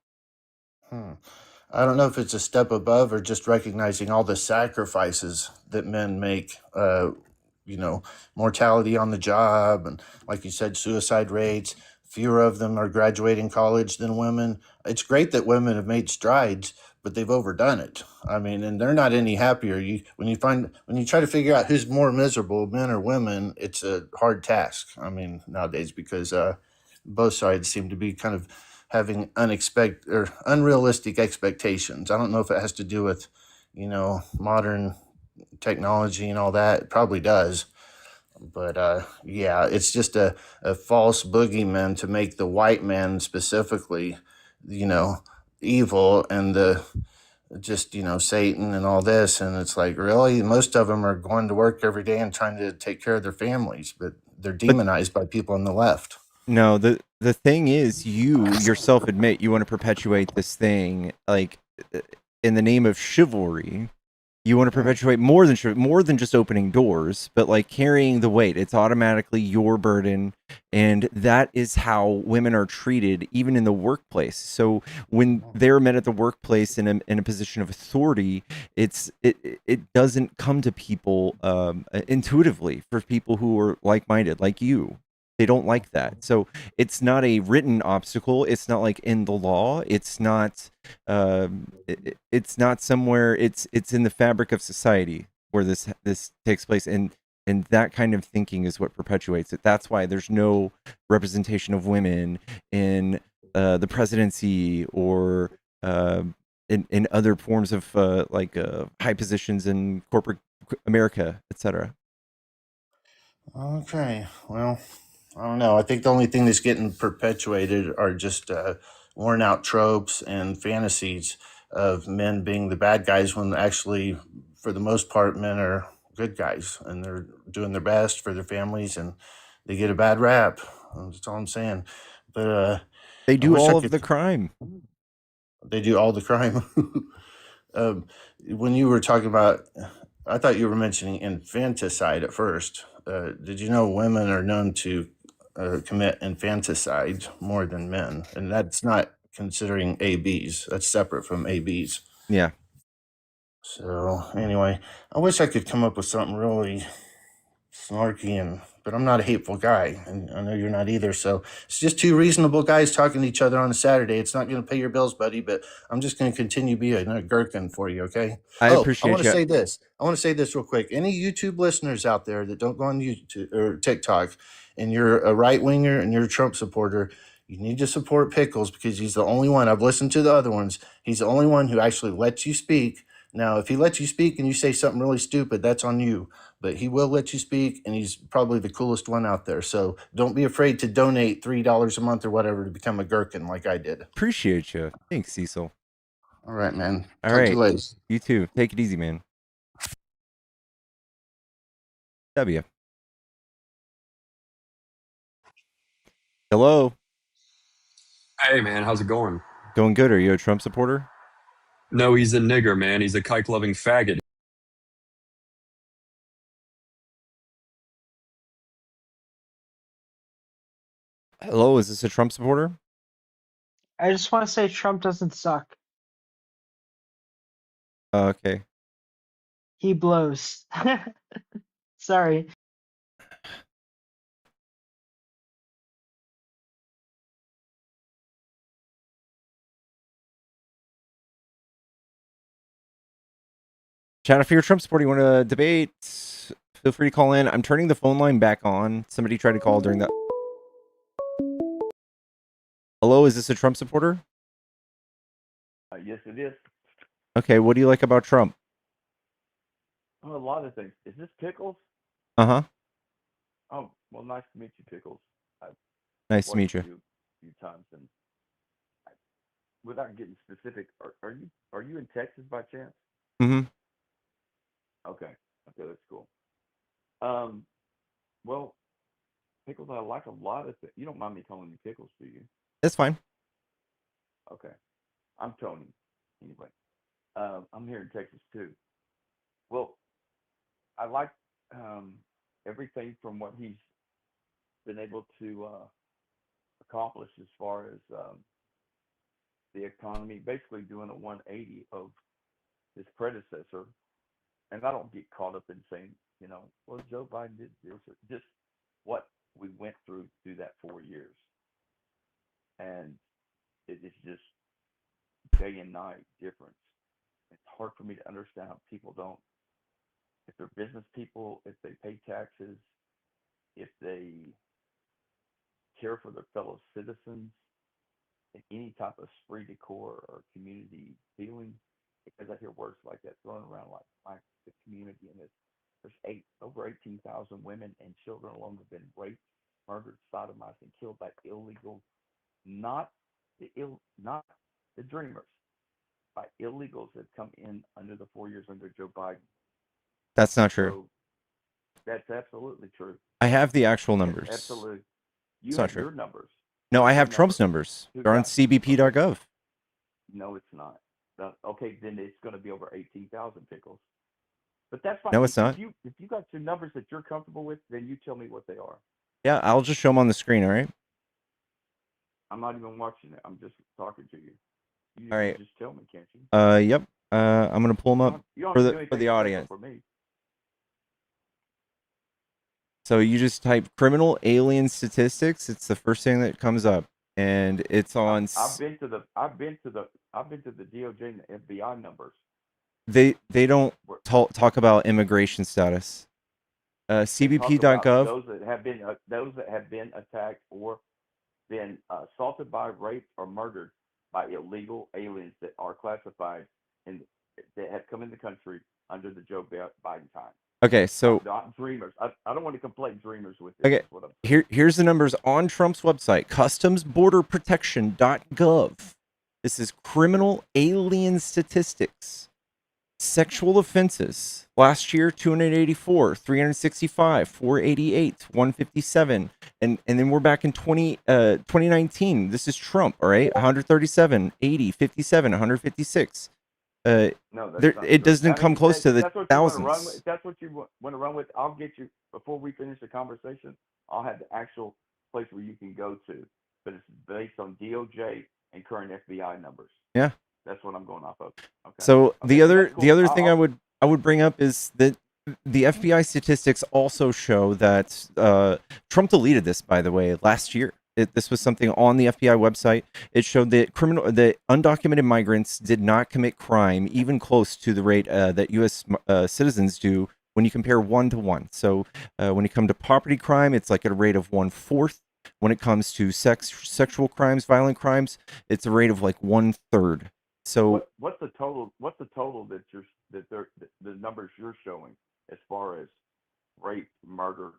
S16: I don't know if it's a step above or just recognizing all the sacrifices that men make. Mortality on the job, and like you said, suicide rates. Fewer of them are graduating college than women. It's great that women have made strides, but they've overdone it. I mean, and they're not any happier. When you try to figure out who's more miserable, men or women, it's a hard task. I mean, nowadays, because both sides seem to be kind of having unexpected or unrealistic expectations. I don't know if it has to do with, modern technology and all that. It probably does. But yeah, it's just a false boogeyman to make the white man specifically, evil, and the just, Satan and all this. And it's like, really? Most of them are going to work every day and trying to take care of their families, but they're demonized by people on the left.
S1: No, the thing is, you yourself admit you want to perpetuate this thing, like in the name of chivalry. You want to perpetuate more than just opening doors, but like carrying the weight. It's automatically your burden, and that is how women are treated, even in the workplace. So when they're met at the workplace in a position of authority, it doesn't come to people intuitively for people who are like-minded, like you. They don't like that. So it's not a written obstacle. It's not like in the law. It's not it's not somewhere. It's in the fabric of society where this takes place, and that kind of thinking is what perpetuates it. That's why there's no representation of women in the presidency or in other forms of high positions in corporate America, etc.
S16: Okay, well, I don't know. I think the only thing that's getting perpetuated are just worn out tropes and fantasies of men being the bad guys when actually, for the most part, men are good guys and they're doing their best for their families, and they get a bad rap. That's all I'm saying. But
S1: They
S16: I
S1: do
S16: wish I
S1: all of
S16: could.
S1: the crime.
S16: They do all the crime. um, when you were talking about, I thought you were mentioning infanticide at first. Did you know women are known to commit infanticide more than men? And that's not considering ABs. That's separate from ABs.
S1: Yeah.
S16: So anyway, I wish I could come up with something really snarky, but I'm not a hateful guy, and I know you're not either. So it's just two reasonable guys talking to each other on a Saturday. It's not going to pay your bills, buddy, but I'm just going to continue being a gherkin for you, okay?
S1: I
S16: I
S1: appreciate
S16: want to
S1: you.
S16: say this. I want to say this real quick. Any YouTube listeners out there that don't go on YouTube or TikTok, and you're a right winger and you're a Trump supporter, you need to support Pickles because he's the only one. I've listened to the other ones. He's the only one who actually lets you speak. Now, if he lets you speak and you say something really stupid, that's on you. But he will let you speak, and he's probably the coolest one out there. So don't be afraid to donate $3 a month or whatever to become a gherkin like I did.
S1: Appreciate you. Thanks, Cecil.
S16: All right, man.
S1: All
S16: Talk to
S1: right.
S16: you later.
S1: You too. Take it easy, man. W. Hello.
S17: Hey man, how's it going?
S1: Going good. Are you a Trump supporter?
S17: No, he's a nigger, man. He's a kike loving faggot.
S1: Hello, is this a Trump supporter?
S6: I just want to say Trump doesn't suck.
S1: Okay.
S6: He blows. Sorry.
S1: Chat, if you're a Trump supporter, you want to debate? Feel free to call in. I'm turning the phone line back on. Somebody tried to call during that. Hello, is this a Trump supporter?
S18: Yes, it is.
S1: Okay, what do you like about Trump?
S18: Oh, a lot of things. Is this Pickles?
S1: Uh-huh.
S18: Oh, well, nice to meet you, Pickles. I've
S1: Nice to
S18: watched
S1: meet you.
S18: you a few times, and I, without getting specific, are you in Texas by chance?
S1: Mm-hmm.
S18: Okay, okay, that's cool. Um, well, Pickles, I like a lot of things. You don't mind me calling you Pickles, do you?
S1: That's fine.
S18: Okay, I'm Tony. Anyway, I'm here in Texas too. Well, I like um, everything from what he's been able to accomplish as far as the economy, basically doing a 180 of his predecessor. And I don't get caught up in saying, well, Joe Biden did this, or just what we went through that 4 years. And it is just day and night difference. It's hard for me to understand how people don't, if they're business people, if they pay taxes, if they care for their fellow citizens, in any type of spree decor or community feeling, because I hear words like that thrown around, like the community, and there's over 18,000 women and children alone have been raped, murdered, sodomized, and killed by illegal, not not the dreamers, by illegals that come in under the 4 years under Joe Biden.
S1: That's not true.
S18: So that's absolutely true.
S1: I have the actual
S18: That's
S1: numbers.
S18: absolutely. You
S1: It's not
S18: have
S1: true.
S18: your numbers.
S1: No,
S18: You
S1: I
S18: have your
S1: have Trump's numbers.
S18: Who
S1: They're on
S18: got?
S1: cbp.gov.
S18: No, it's not. Okay, then it's going to be over 18,000 Pickles. But that's fine.
S1: No, it's not.
S18: If you got two numbers that you're comfortable with, then you tell me what they are.
S1: Yeah, I'll just show them on the screen, all right?
S18: I'm not even watching it. I'm just talking to you. You
S1: All
S18: can
S1: right.
S18: just tell me, can't you?
S1: Yep. I'm going to pull them up
S18: You don't
S1: for
S18: have to do
S1: the
S18: anything special
S1: audience.
S18: for me.
S1: So you just type criminal alien statistics. It's the first thing that comes up, and it's on.
S18: I've been to the DOJ and the FBI numbers.
S1: They don't talk about immigration status.
S18: They talk about
S1: cbp.gov.
S18: those that have been attacked or been assaulted by, raped, or murdered by illegal aliens that are classified and that have come in the country under the Joe Biden time.
S1: Okay, so
S18: Not dreamers. I don't want to conflate dreamers with this.
S1: okay,
S18: Is what I'm saying.
S1: here's the numbers on Trump's website, customsborderprotection.gov. This is criminal alien statistics. Sexual offenses last year 284, 365, 488, 157, and then we're back in 2019. This is Trump, all right? 137, 80, 57, 156.
S18: No, that's not
S1: it
S18: true.
S1: doesn't come close to the thousands.
S18: If that's what you want to run with, I'll get you before we finish the conversation. I'll have the actual place where you can go to, but it's based on DOJ and current FBI numbers.
S1: Yeah.
S18: That's what I'm going off of. Okay.
S1: So the other
S18: cool.
S1: thing I would bring up is that the FBI statistics also show that Trump deleted this, by the way, last year. This was something on the FBI website. It showed that undocumented migrants did not commit crime even close to the rate that U.S. Citizens do when you compare 1 to 1. So when you come to property crime, it's like at a rate of 1/4. When it comes to sexual crimes, violent crimes, it's a rate of like 1/3. So
S18: what's the total? What's the total that the numbers you're showing as far as rape, murder,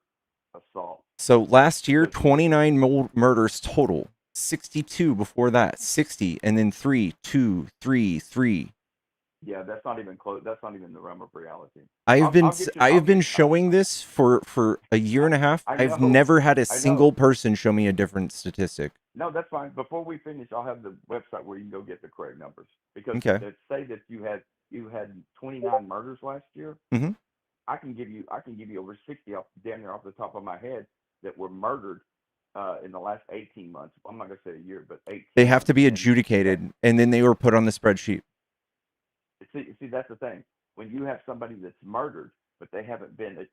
S18: assault?
S1: So last year, 29 murders total. 62 before that, 60, and then 3, 2, 3, 3.
S18: Yeah, that's not even close. That's not even the realm of reality.
S1: I've been showing this for a year and a half. I've never had a single person show me a different statistic.
S18: No, that's fine. Before we finish, I'll have the website where you can go get the correct numbers. Because
S1: Okay.
S18: let's say that you had 29 murders last year.
S1: Mm-hmm.
S18: I can give you over 60 damn near off the top of my head that were murdered in the last 18 months. I'm not gonna say a year, but 18.
S1: They have to be adjudicated, and then they were put on the spreadsheet.
S18: See, that's the thing. When you have somebody that's murdered, but they haven't been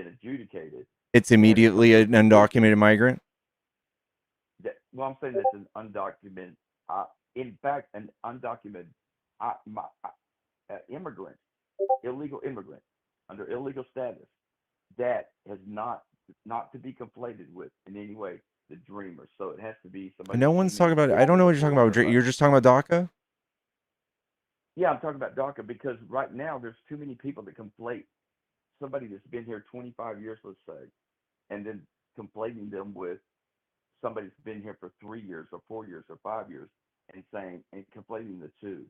S18: adjudicated,
S1: It's immediately an undocumented migrant.
S18: Well, I'm saying that's an undocumented. In fact, an undocumented immigrant, illegal immigrant under illegal status. that has not to be conflated with in any way the dreamers. So it has to be somebody
S1: No
S18: that
S1: one's
S18: came
S1: talking
S18: in
S1: about it. I don't know what you're talking about. You're just talking about DACA?
S18: Yeah, I'm talking about DACA because right now there's too many people that conflate somebody that's been here 25 years, let's say, and then conflating them with somebody that's been here for 3 years or 4 years or 5 years and saying and conflating the two.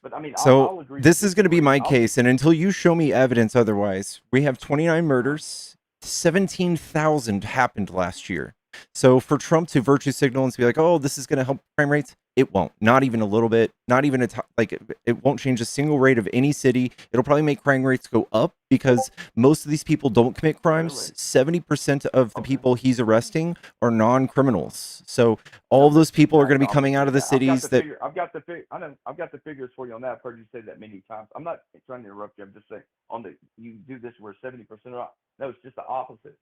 S18: But I mean,
S1: So
S18: I'll agree
S1: this
S18: to
S1: is going to be
S18: disagree.
S1: my case, and until you show me evidence otherwise, we have 29 murders, 17,000 happened last year. So for Trump to virtue signal and to be like, "Oh, this is going to help crime rates," it won't. Not even a little bit. Not even like it won't change a single rate of any city. It'll probably make crime rates go up because most of these people don't commit crimes. 70% of the people he's arresting are non-criminals. So all of those people are going to be coming out of the cities that.
S18: I've got the figures for you on that. I've heard you say that many times. I'm not trying to interrupt you. I'm just saying you do this where 70% off. No, it's just the opposite.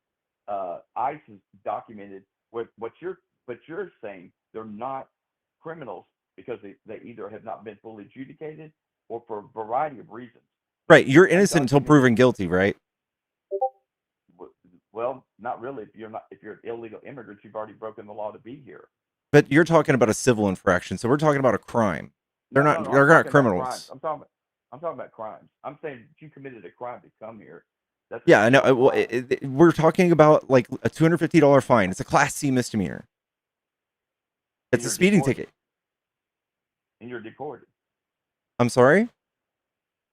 S18: ICE has documented what you're saying. They're not criminals because they either have not been fully adjudicated or for a variety of reasons.
S1: Right, you're innocent until proven guilty, right?
S18: Well, not really. If you're an illegal immigrant, you've already broken the law to be here.
S1: But you're talking about a civil infraction, so we're talking about a crime. They're
S18: No,
S1: not.
S18: no,
S1: They're
S18: I'm
S1: not
S18: talking about
S1: criminals.
S18: crimes. I'm talking about crimes. I'm saying you committed a crime to come here. That's
S1: Yeah, I know.
S18: a
S1: Well,
S18: crime.
S1: we're talking about like a $250 fine. It's a Class C misdemeanor. It's a
S18: you're
S1: speeding
S18: deported.
S1: ticket.
S18: And you're deported.
S1: I'm sorry.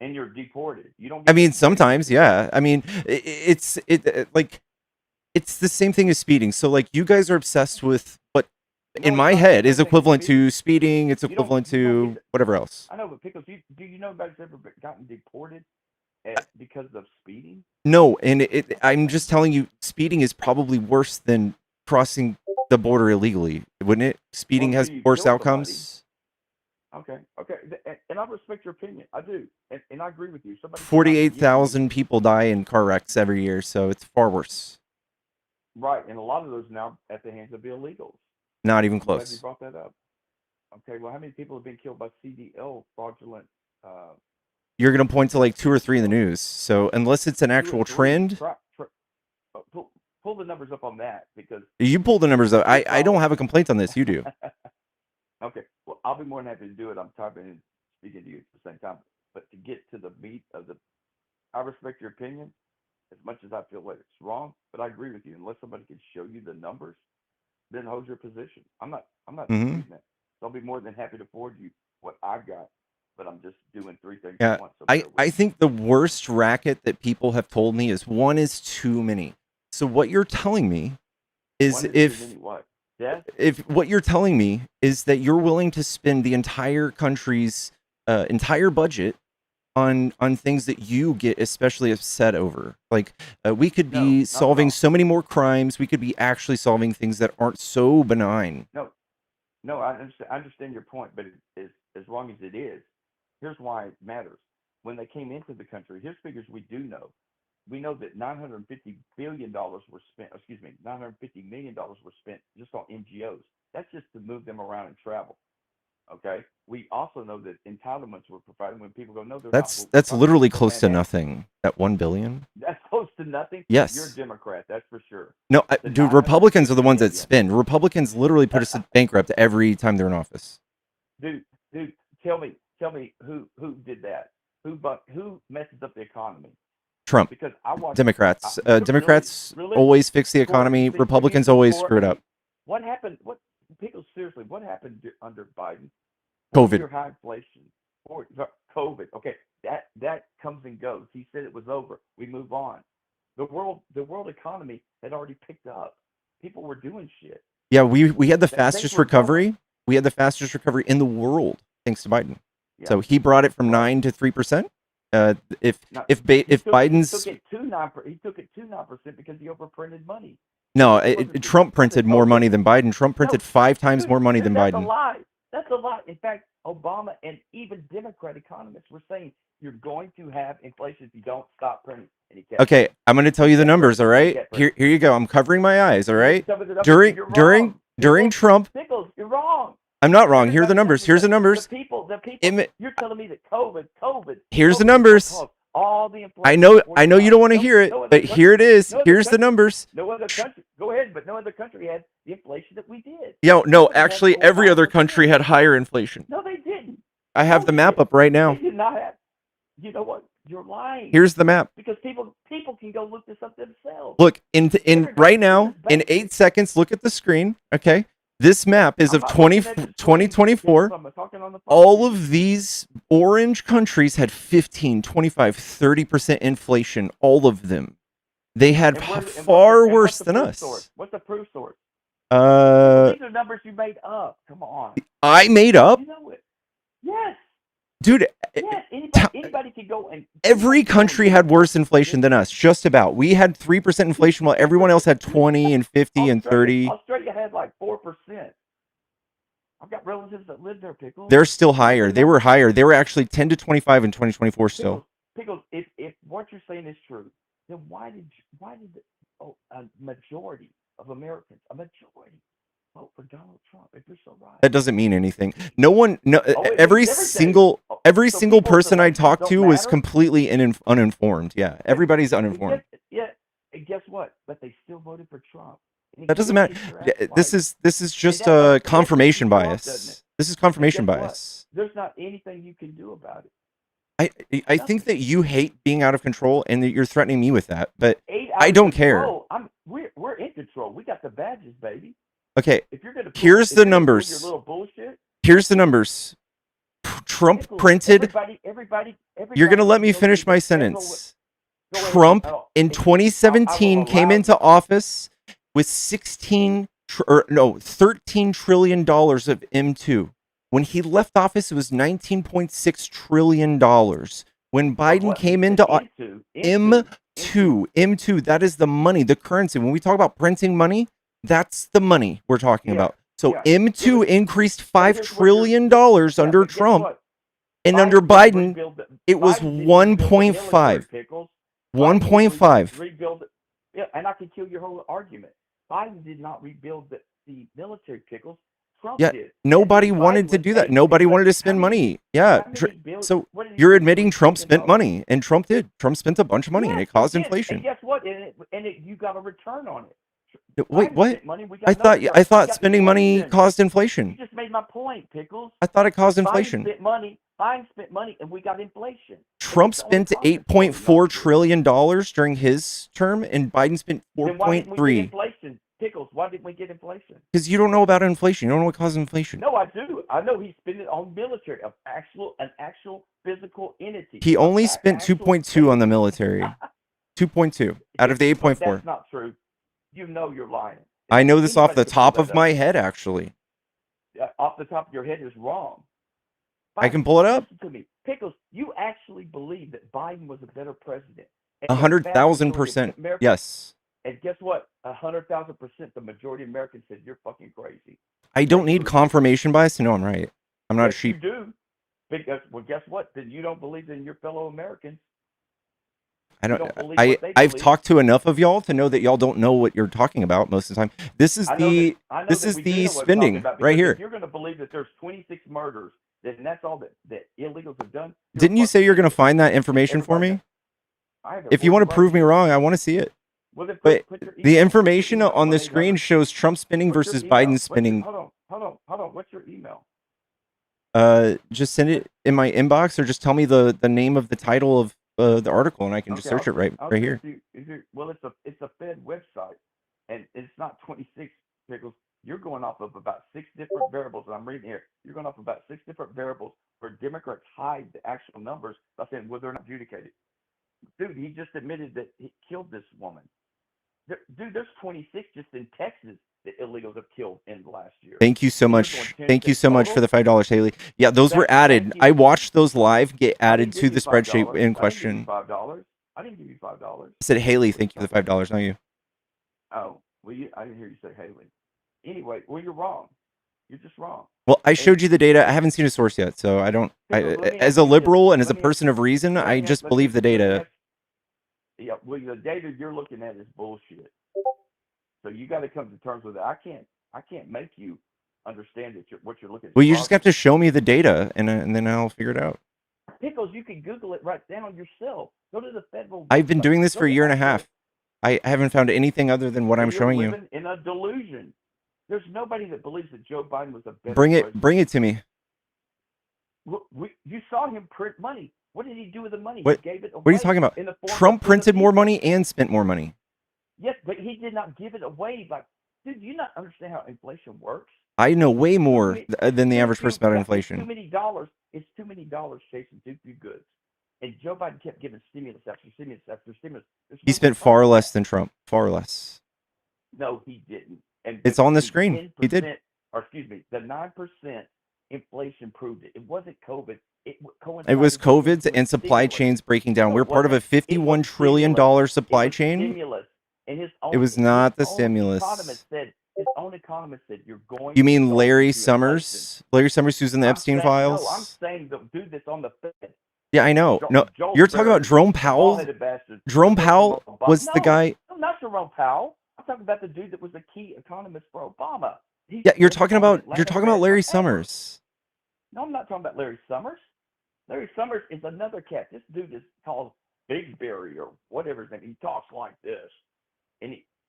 S18: And you're deported. You don't.
S1: I
S18: Get
S1: mean,
S18: deported.
S1: sometimes, yeah. I mean, it's like it's the same thing as speeding. So like, you guys are obsessed with what,
S18: No,
S1: in
S18: it's
S1: my
S18: not the
S1: head,
S18: same
S1: is
S18: thing as
S1: equivalent
S18: speeding.
S1: to speeding. It's
S18: You don't-
S1: equivalent
S18: you don't
S1: to
S18: get the-
S1: whatever else.
S18: I know, but Pickles, do you know anybody's ever gotten deported because of speeding?
S1: No, and I'm just telling you, speeding is probably worse than crossing the border illegally, wouldn't it? Speeding
S18: Well,
S1: has
S18: until you
S1: worse
S18: kill
S1: outcomes.
S18: Okay. And I respect your opinion. I do, and I agree with you. Somebody cannot
S1: 48,000 people die in car wrecks every year, so it's far worse.
S18: Right, and a lot of those now at the hands of illegals.
S1: Not even
S18: I'm glad you
S1: close.
S18: brought that up. Okay, well, how many people have been killed by CDL fraudulent?
S1: You're going to point to like 2 or 3 in the news. So unless it's an
S18: 2 or
S1: actual
S18: 3?
S1: trend,
S18: Pull the numbers up on that because
S1: you pull the numbers up.
S18: it's
S1: I don't
S18: all-
S1: have a complaint on this. You do.
S18: Okay, well, I'll be more than happy to do it. I'm typing and speaking to you at the same time. But to get to the meat of I respect your opinion as much as I feel like it's wrong, but I agree with you. Unless somebody can show you the numbers, then hold your position. I'm not
S1: Mhm.
S18: disputing that. So I'll be more than happy to forward you what I've got, but I'm just doing 3 things
S1: Yeah,
S18: at once. So bear with
S1: I
S18: me.
S1: think the worst racket that people have told me is one is too many. So what you're telling me is
S18: One is too many what? Death?
S1: if what you're telling me is that you're willing to spend the entire country's entire budget on things that you get especially upset over. Like we could
S18: No,
S1: be
S18: not at
S1: solving
S18: all.
S1: so many more crimes. We could be actually solving things that aren't so benign.
S18: No, I understand your point, but as long as it is, here's why it matters. When they came into the country, here's figures we do know. We know that $950 billion were spent, $950 million were spent just on NGOs. That's just to move them around and travel. Okay. We also know that entitlements were provided when people go, no, they're not. Well,
S1: That's
S18: why don't
S1: literally
S18: you go
S1: close to
S18: Manhattan?
S1: nothing. That 1 billion.
S18: That's close to nothing.
S1: Yes.
S18: You're a Democrat, that's for sure.
S1: No,
S18: The
S1: dude, Republicans are the ones that
S18: 950
S1: spend. Republicans literally put us bankrupt every time they're in office.
S18: Dude, tell me who did that? Who messes up the economy?
S1: Trump.
S18: Because I watch
S1: Democrats.
S18: really?
S1: Democrats
S18: Really?
S1: always fix the economy.
S18: See,
S1: Republicans always
S18: for-
S1: screw it up.
S18: What happened? People seriously? What happened under Biden?
S1: COVID.
S18: 4-year high inflation. COVID. Okay, that comes and goes. He said it was over. We move on. The world economy had already picked up. People were doing shit.
S1: Yeah, we had the
S18: Things
S1: fastest
S18: were
S1: recovery. We had the fastest recovery in the world thanks to Biden.
S18: Yeah.
S1: So he brought it from 9 to 3%. If Biden's
S18: he took it to 9% because he overprinted money.
S1: no,
S18: It wasn't
S1: Trump printed more money than Biden. Trump printed 5 times
S18: Dude,
S1: more money than
S18: that's
S1: Biden.
S18: a lie. That's a lie. In fact, Obama and even Democrat economists were saying you're going to have inflation if you don't stop printing. And he kept
S1: Okay, I'm going to tell you the numbers. All right,
S18: kept
S1: here you go. I'm covering my eyes. All right,
S18: Tell me the numbers. You're wrong.
S1: during Trump.
S18: Pickles, you're wrong.
S1: I'm not wrong. Here are the numbers. Here's the numbers.
S18: The people.
S1: Imi-
S18: You're telling me that COVID.
S1: Here's the
S18: COVID
S1: numbers.
S18: caused all the inflation.
S1: I know you don't want to
S18: No,
S1: hear it,
S18: no other
S1: but
S18: country,
S1: here it is.
S18: no other
S1: Here's the
S18: country,
S1: numbers.
S18: no other country. Go ahead, but no other country had the inflation that we did.
S1: No,
S18: We
S1: no,
S18: would have had
S1: actually,
S18: 4 or
S1: every other
S18: 5%.
S1: country had higher inflation.
S18: No, they didn't.
S1: I have the map
S18: Bullshit.
S1: up right
S18: They
S1: now.
S18: did not have. You know what? You're lying.
S1: Here's the map.
S18: Because people can go look this up themselves.
S1: Look, in
S18: Everybody,
S1: right
S18: this
S1: now,
S18: is
S1: in
S18: basic.
S1: 8 seconds, look at the screen, okay? This map is
S18: I'm
S1: of
S18: not looking at the screen.
S1: 2024.
S18: I'm talking on the phone.
S1: All of these orange countries had 15, 25, 30% inflation. All of them. They had far worse than us.
S18: Source? What's the proof source?
S1: These
S18: are numbers you made up. Come on.
S1: I made up?
S18: You know it. Yes.
S1: Dude,
S18: Yes. Anybody can go and.
S1: Every country had worse inflation than us, just about. We had 3% inflation while everyone else had 20 and 50 and 30.
S18: Australia had like 4%. I've got relatives that live there, Pickles.
S1: They're still higher. They were higher. They were actually 10 to 25 in 2024 still.
S18: Pickles, if what you're saying is true, then why did a majority of Americans, vote for Donald Trump if you're so right?
S1: That doesn't mean anything. No one, no,
S18: it
S1: every
S18: means everything.
S1: every
S18: So
S1: single
S18: people's
S1: person I
S18: elections
S1: talked
S18: don't
S1: to was
S18: matter?
S1: completely uninformed. Yeah, everybody's uninformed.
S18: Yeah, and guess what? But they still voted for Trump. And he
S1: That doesn't
S18: still
S1: matter.
S18: kicked your ass
S1: Yeah,
S18: twice.
S1: This is just
S18: that
S1: confirmation
S18: pisses you off, doesn't
S1: bias.
S18: it?
S1: This is
S18: And
S1: confirmation
S18: guess what?
S1: bias.
S18: There's not anything you can do about it.
S1: I think that you hate being out of control and that you're threatening me with that, but
S18: 8
S1: I
S18: out
S1: don't
S18: of
S1: care.
S18: control. We're in control. We got the badges, baby.
S1: Okay,
S18: If you're gonna
S1: here's the
S18: your
S1: numbers.
S18: little bullshit.
S1: Here's the numbers. Trump
S18: Pickles,
S1: printed.
S18: everybody.
S1: You're gonna let me
S18: knows
S1: finish
S18: the
S1: my
S18: federal-
S1: sentence.
S18: Go ahead.
S1: Trump
S18: Oh,
S1: in
S18: I
S1: 2017
S18: will
S1: came
S18: allow
S1: into office with 13 trillion dollars of M2. When he left office, it was 19.6 trillion dollars. When Biden came into M2, that is the money, the currency. When we talk about printing money, that's the money we're talking about. So M2 increased $5 trillion under Trump, and under Biden, it was 1.5. 1.5.
S18: Rebuild it. Yeah, and I can kill your whole argument. Biden did not rebuild the military, Pickles. Trump
S1: Yeah,
S18: did.
S1: nobody wanted to do that. Nobody wanted to spend money. Yeah, so you're admitting Trump spent money, and Trump did. Trump spent a bunch of money, and it caused inflation.
S18: And guess what? You got a return on it.
S1: Wait, what?
S18: Money,
S1: I thought spending money caused inflation.
S18: You just made my point, Pickles.
S1: I thought it caused inflation.
S18: Biden spent money, and we got inflation.
S1: Trump spent $8.4 trillion during his term, and Biden spent
S18: Then why didn't we get
S1: 4.3.
S18: inflation? Pickles, why didn't we get inflation?
S1: Because you don't know about inflation. You don't know what causes inflation.
S18: No, I do. I know he spent it on military, an actual physical entity.
S1: He only spent 2.2 on the military. 2.2 out of the 8.4.
S18: That's not true. You know you're lying.
S1: I know this off the
S18: Anybody can pull
S1: top
S18: that
S1: of
S18: up.
S1: my head, actually.
S18: Off the top of your head is wrong.
S1: I can pull it up.
S18: Listen to me. Pickles, you actually believe that Biden was a better president.
S1: 100,000%. Yes.
S18: And guess what? 100,000%, the majority of Americans said you're fucking crazy.
S1: I don't need confirmation bias to know I'm right. I'm not a
S18: Yes,
S1: sheep.
S18: You do. Because, well, guess what? Then you don't believe in your fellow Americans.
S1: I
S18: You
S1: don't.
S18: believe what they
S1: I've
S18: believe.
S1: talked to enough of y'all to know that y'all don't know what you're talking about most of the time. This is
S18: I know
S1: the
S18: that
S1: this
S18: we
S1: is
S18: do
S1: the
S18: know what we're talking
S1: spending
S18: about,
S1: right
S18: because
S1: here.
S18: If you're going to believe that there's 26 murders, then that's all that illegals have done.
S1: Didn't you say you're going to find that information for me?
S18: I have it.
S1: If you
S18: Well,
S1: want to prove me wrong, I want to see it.
S18: Well, then
S1: But
S18: put your
S1: the
S18: email.
S1: information
S18: Put your
S1: on the
S18: email.
S1: screen shows Trump spending
S18: What's your
S1: versus
S18: email?
S1: Biden spending.
S18: Hold on. What's your email?
S1: Just send it in my inbox, or just tell me the name of the title of the article, and I can just search it right here.
S18: Well, it's a Fed website, and it's not 26 Pickles. You're going off of about 6 different variables, and I'm reading here. You're going off about 6 different variables where Democrats hide the actual numbers by saying, well, they're not adjudicated. Dude, he just admitted that he killed this woman. Dude, there's 26 just in Texas that illegals have killed in the last year.
S1: Thank you so
S18: And you're
S1: much.
S18: going
S1: Thank you
S18: 10
S1: so much for
S18: total?
S1: the $5, Haley. Yeah, those were added.
S18: Thank you.
S1: I watched those live get
S18: I
S1: added
S18: didn't
S1: to
S18: give
S1: the
S18: you
S1: spreadsheet
S18: $5.
S1: in
S18: I didn't give you
S1: question.
S18: $5. I didn't give you $5.
S1: I said Haley, thank you for the $5, not you.
S18: Oh, well, I didn't hear you say Haley. Anyway, well, you're wrong. You're just wrong.
S1: Well, I showed you the data. I haven't seen a source yet, so I don't.
S18: Pickles, let me
S1: As
S18: ask
S1: a
S18: you this.
S1: liberal and as a
S18: Let me
S1: person of reason,
S18: let
S1: I
S18: me
S1: just
S18: let me-
S1: believe the
S18: let me
S1: data.
S18: ask- Yeah, well, the data you're looking at is bullshit. So you got to come to terms with it. I can't make you understand that what you're looking at.
S1: Well, you just have to show me the data, and then I'll figure it out.
S18: Pickles, you can Google it right now yourself. Go to the federal
S1: I've been
S18: website.
S1: doing this
S18: Go
S1: for a
S18: to
S1: year and a
S18: actual-
S1: half. I haven't found anything other than what I'm
S18: and you're
S1: showing you.
S18: living in a delusion. There's nobody that believes that Joe Biden was a better
S1: Bring
S18: president.
S1: it to me.
S18: You saw him print money. What did he do with the money?
S1: What?
S18: He gave it away.
S1: What are you talking about?
S18: In the form
S1: Trump
S18: of to the
S1: printed more
S18: people.
S1: money and spent more money.
S18: Yes, but he did not give it away. Like, dude, do you not understand how inflation works?
S1: I know way more than the average person about
S18: Too
S1: inflation.
S18: many dollars. It's too many dollars chasing too few goods. And Joe Biden kept giving stimulus after stimulus after stimulus. There's
S1: He
S18: no
S1: spent
S18: fighting
S1: far
S18: that.
S1: less than Trump. Far less.
S18: No, he didn't. And
S1: It's on the screen. He did.
S18: Or excuse me, the 9% inflation proved it. It wasn't COVID. It
S1: It was
S18: coincided
S1: COVID
S18: with
S1: and supply
S18: stimulus.
S1: chains breaking down.
S18: No,
S1: We're
S18: it
S1: part of a
S18: wasn't. It was
S1: $51 trillion
S18: stimulus.
S1: supply
S18: It was
S1: chain.
S18: stimulus. And his own,
S1: It was not the
S18: his own
S1: stimulus.
S18: economist said you're going.
S1: You
S18: to
S1: mean
S18: go
S1: Larry
S18: into inflation.
S1: Larry Summers, who's in the Epstein files?
S18: No, I'm saying the dude that's on the Fed.
S1: Yeah, I know. No,
S18: Joel
S1: you're talking about
S18: Barry,
S1: Jerome
S18: the
S1: Powell.
S18: bald-headed bastard.
S1: Jerome Powell was the guy.
S18: No, not Jerome Powell. I'm talking about the dude that was the key economist for Obama.
S1: Yeah, you're talking about Larry Summers.
S18: No, I'm not talking about Larry Summers. Larry Summers is another cat. This dude is called Big Barry or whatever his name. He talks like this,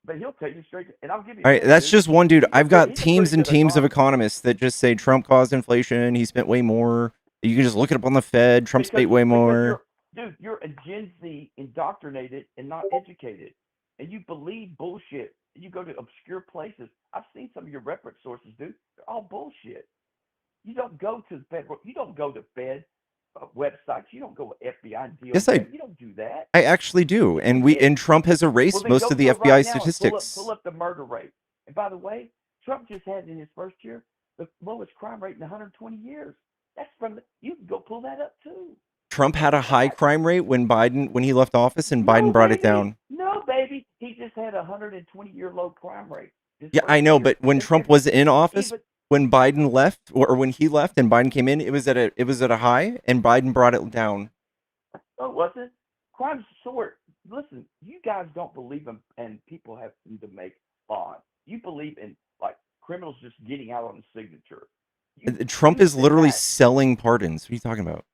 S18: but he'll tell you straight. And I'll give you.
S1: All right, that's just one dude. I've got
S18: he's a
S1: teams
S18: pretty
S1: and
S18: good
S1: teams of
S18: economist.
S1: economists that just say Trump caused inflation. He spent way more. You can just look it up on the Fed. Trump spent way more.
S18: You're a Gen Z indoctrinated and not educated, and you believe bullshit. You go to obscure places. I've seen some of your reference sources, dude. They're all bullshit. You don't go to Fed. You don't go to Fed websites. You don't go to FBI and DOJ.
S1: Yes,
S18: You don't do that.
S1: I actually do. And Trump has erased
S18: Well,
S1: most of the FBI statistics.
S18: Pull up the murder rate. And by the way, Trump just had in his first year the lowest crime rate in 120 years. That's you can go pull that up too.
S1: Trump had a high crime rate when he left office, and Biden brought it down.
S18: No, baby. He just had a 120-year low crime rate.
S1: Yeah, I know, but when Trump was in office, when Biden left, or when he left and Biden came in, it was at a high, and Biden brought it down.
S18: Oh, was it? Crime soared. Listen, you guys don't believe in, and people have to make bond. You believe in like criminals just getting out on a signature.
S1: Trump is literally selling pardons. What are you talking about?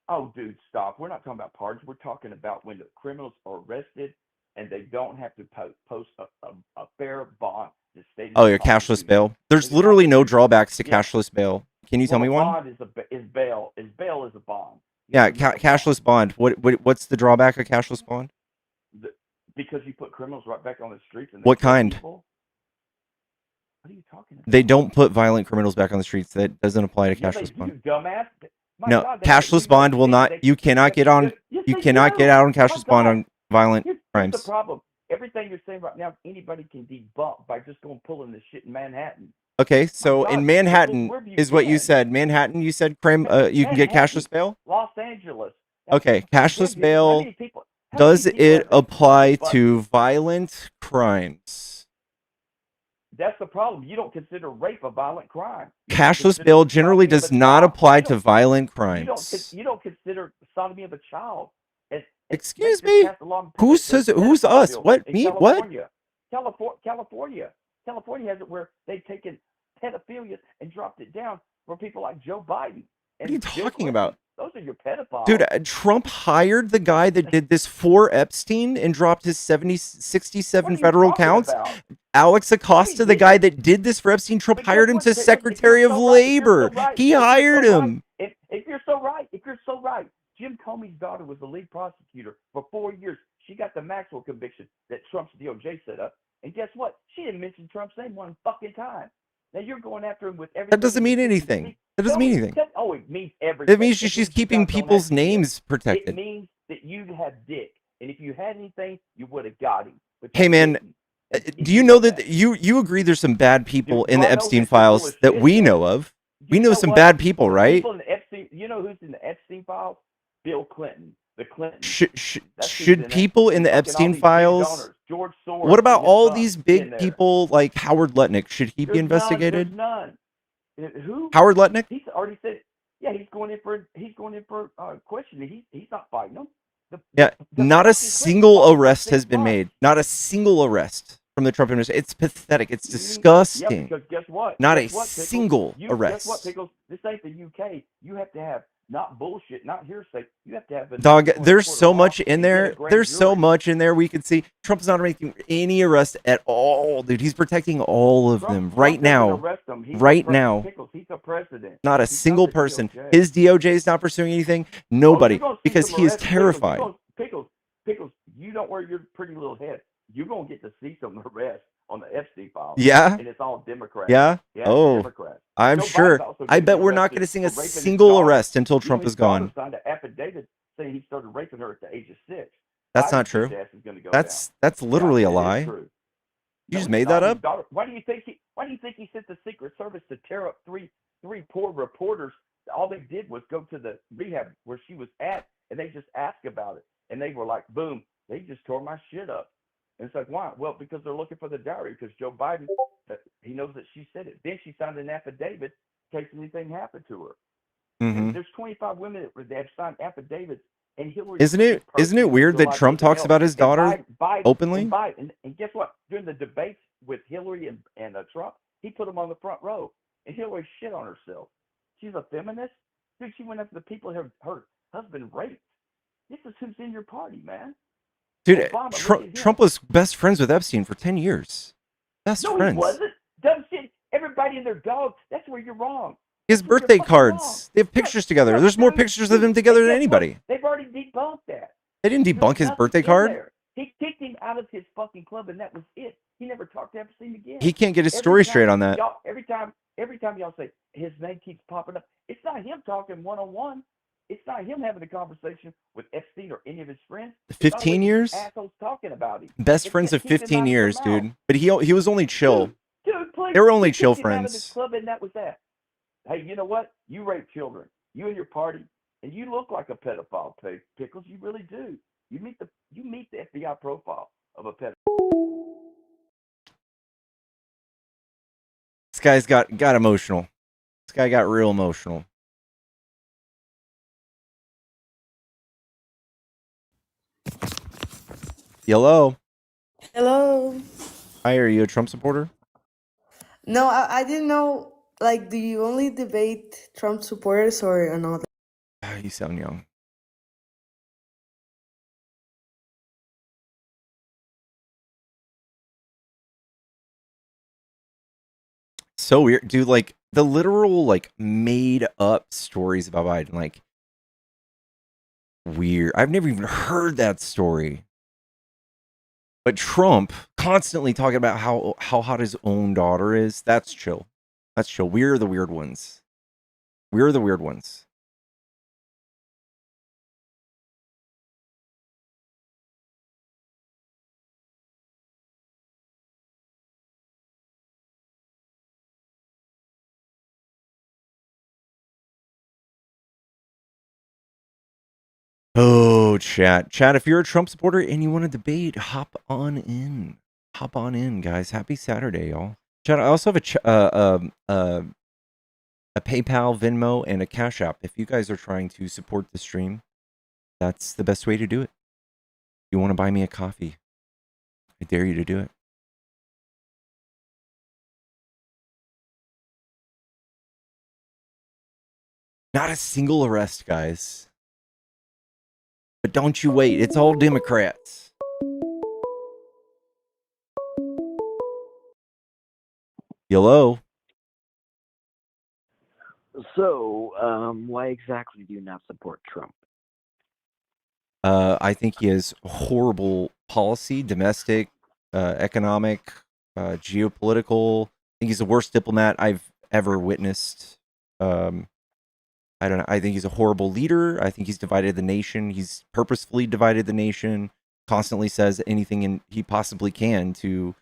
S18: Oh, dude, stop. We're not talking about pardons. We're talking about when the criminals are arrested and they don't have to post a fair bond.
S1: Oh, yeah, cashless bail. There's literally no drawbacks to cashless bail. Can you tell me one?
S18: Bond is bail. Bail is a bond.
S1: Yeah, cashless bond. What's the drawback of cashless bond?
S18: Because you put criminals right back on the streets. And
S1: what kind?
S18: People. What are you talking about?
S1: They don't put violent criminals back on the streets. That doesn't apply to cashless bond.
S18: You dumbass.
S1: No, cashless bond will not. You cannot get on. You cannot get out on cashless bond on violent crimes.
S18: Here's the problem. Everything you're saying right now, anybody can debunk by just going pulling this shit in Manhattan.
S1: Okay, so in Manhattan is what you said. Manhattan, you said crime. You can get cashless bail.
S18: Los Angeles.
S1: Okay, cashless bail. Does it apply to violent crimes?
S18: That's the problem. You don't consider rape a violent crime.
S1: Cashless bail generally does not apply to violent crimes.
S18: You don't consider sodomy of a child.
S1: Excuse me? Who says it? Who's us? What? Me? What?
S18: California has it where they've taken pedophilia and dropped it down for people like Joe Biden.
S1: What are you talking about?
S18: Those are your pedophiles.
S1: Dude, Trump hired the guy that did this for Epstein and dropped his 67 federal counts. Alex Acosta, the guy that did this for Epstein, Trump hired him to Secretary of Labor. He hired him.
S18: If you're so right, Jim Comey's daughter was the lead prosecutor for 4 years. She got the Maxwell conviction that Trump's DOJ set up. And guess what? She didn't mention Trump's name one fucking time. Now you're going after him with everything.
S1: That doesn't mean anything. That doesn't mean anything.
S18: Oh, it means everything.
S1: It means she's keeping people's names protected.
S18: It means that you have dick. And if you had anything, you would have got him.
S1: Hey, man, do you know that you agree there's some bad people in the Epstein files that we know of? We know some bad people, right?
S18: You know who's in the Epstein files? Bill Clinton. The Clinton.
S1: Should people in the Epstein files?
S18: George Soros.
S1: What about all these big people like Howard Lutnick? Should he be investigated?
S18: There's none. Who?
S1: Howard Lutnick?
S18: He's already said. Yeah, he's going in for questioning. He's not fighting them.
S1: Not a single arrest has been made. Not a single arrest from the Trump administration. It's pathetic. It's disgusting.
S18: Yeah, because guess what?
S1: Not a single arrest.
S18: Guess what, Pickles? This ain't the UK. You have to have not bullshit, not hearsay. You have to have an
S1: Dog,
S18: independent
S1: there's
S18: court of
S1: so
S18: law
S1: much in
S18: and get a
S1: there.
S18: grand
S1: There's so
S18: jury.
S1: much in there we could see. Trump's not making any arrest at all, dude. He's protecting all of them right
S18: Trump doesn't
S1: now.
S18: arrest them.
S1: Right now.
S18: Pickles, he's a president.
S1: Not a
S18: He's not
S1: single
S18: the
S1: person.
S18: DOJ.
S1: His DOJ is not pursuing anything.
S18: Oh,
S1: Nobody.
S18: you're gonna see
S1: Because
S18: some
S1: he is
S18: arrests.
S1: terrified.
S18: Pickles, you don't wear your pretty little head. You're gonna get to see some arrests on the Epstein file.
S1: Yeah?
S18: And it's all Democrats.
S1: Yeah?
S18: Yeah,
S1: Oh,
S18: Democrats.
S1: I'm
S18: Joe
S1: sure.
S18: Biden's also
S1: I
S18: getting
S1: bet we're not
S18: arrested
S1: going to see
S18: for
S1: a
S18: raping his
S1: single
S18: daughter.
S1: arrest until Trump
S18: His
S1: is gone.
S18: daughter signed an affidavit saying he started raping her at the age of 6.
S1: That's not
S18: Biden's
S1: true.
S18: ass is gonna go
S1: That's
S18: down.
S1: literally a
S18: Yeah, it is
S1: lie.
S18: true.
S1: You
S18: No,
S1: just
S18: it's
S1: made
S18: not.
S1: that
S18: His
S1: up?
S18: daughter. Why do you think he sent the Secret Service to tear up three poor reporters? All they did was go to the rehab where she was at, and they just asked about it, and they were like, "Boom!" They just tore my shit up. And it's like, why? Well, because they're looking for the diary. Because Joe Biden, he knows that she said it. Then she signed an affidavit in case anything happened to her.
S1: Mm-hmm.
S18: There's 25 women that have signed affidavits, and Hillary.
S1: Isn't it weird that Trump talks about his daughter openly?
S18: And guess what? During the debates with Hillary and Trump, he put them on the front row, and Hillary shit on herself. She's a feminist. Dude, she went after the people her husband raped. This is who's in your party, man.
S1: Dude,
S18: Obama, look at him.
S1: Trump was best friends with Epstein for 10 years. Best
S18: No,
S1: friends.
S18: he wasn't. Dumb shit. Everybody and their dog. That's where you're wrong.
S1: His
S18: That's where you're
S1: birthday
S18: fucking wrong.
S1: cards. They have pictures together. There's more pictures of them together than anybody.
S18: They've already debunked that.
S1: They didn't debunk his
S18: Nothing
S1: birthday
S18: in
S1: card.
S18: there. He kicked him out of his fucking club, and that was it. He never talked to Epstein again.
S1: He can't get his
S18: Every
S1: story
S18: time
S1: straight on that.
S18: Every time y'all say his name keeps popping up, it's not him talking one-on-one. It's not him having a conversation with Epstein or any of his friends. It's not
S1: 15
S18: like
S1: years?
S18: assholes talking about him.
S1: Best
S18: It's
S1: friends
S18: just
S1: of
S18: keep him out
S1: 15
S18: of
S1: years,
S18: their mouth.
S1: dude. But he was only chill.
S18: Dude, please.
S1: They were only
S18: He
S1: chill
S18: kicked him out of his
S1: friends.
S18: club, and that was that. Hey, you know what? You rape children. You and your party, and you look like a pedophile, Pickles. You really do. You meet the FBI profile of a pedophile.
S1: This guy's got emotional. This guy got real emotional. Hello.
S19: Hello.
S1: Hi, are you a Trump supporter?
S19: No, I didn't know. Like, do you only debate Trump supporters or another?
S1: You sound young. So weird, dude. Like the literal, like made up stories about Biden, like weird. I've never even heard that story. But Trump constantly talking about how hot his own daughter is. That's chill. That's chill. We're the weird ones. We're the weird ones. Oh, chat. Chat, if you're a Trump supporter and you want to debate, hop on in. Hop on in, guys. Happy Saturday, y'all. Chat, I also have a PayPal, Venmo, and a Cash App. If you guys are trying to support the stream, that's the best way to do it. If you want to buy me a coffee, I dare you to do it. Not a single arrest, guys. But don't you wait. It's all Democrats. Hello?
S20: So, why exactly do you not support Trump?
S1: I think he has horrible policy, domestic, economic, geopolitical. I think he's the worst diplomat I've ever witnessed. I don't know. I think he's a horrible leader. I think he's divided the nation. He's purposefully divided the nation. Constantly says anything he possibly can to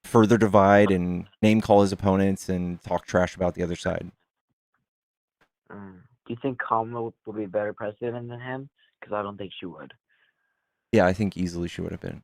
S1: further divide and name call his opponents and talk trash about the other side.
S20: Do you think Kamala will be a better president than him? Because I don't think she would.
S1: Yeah, I think easily she would have been.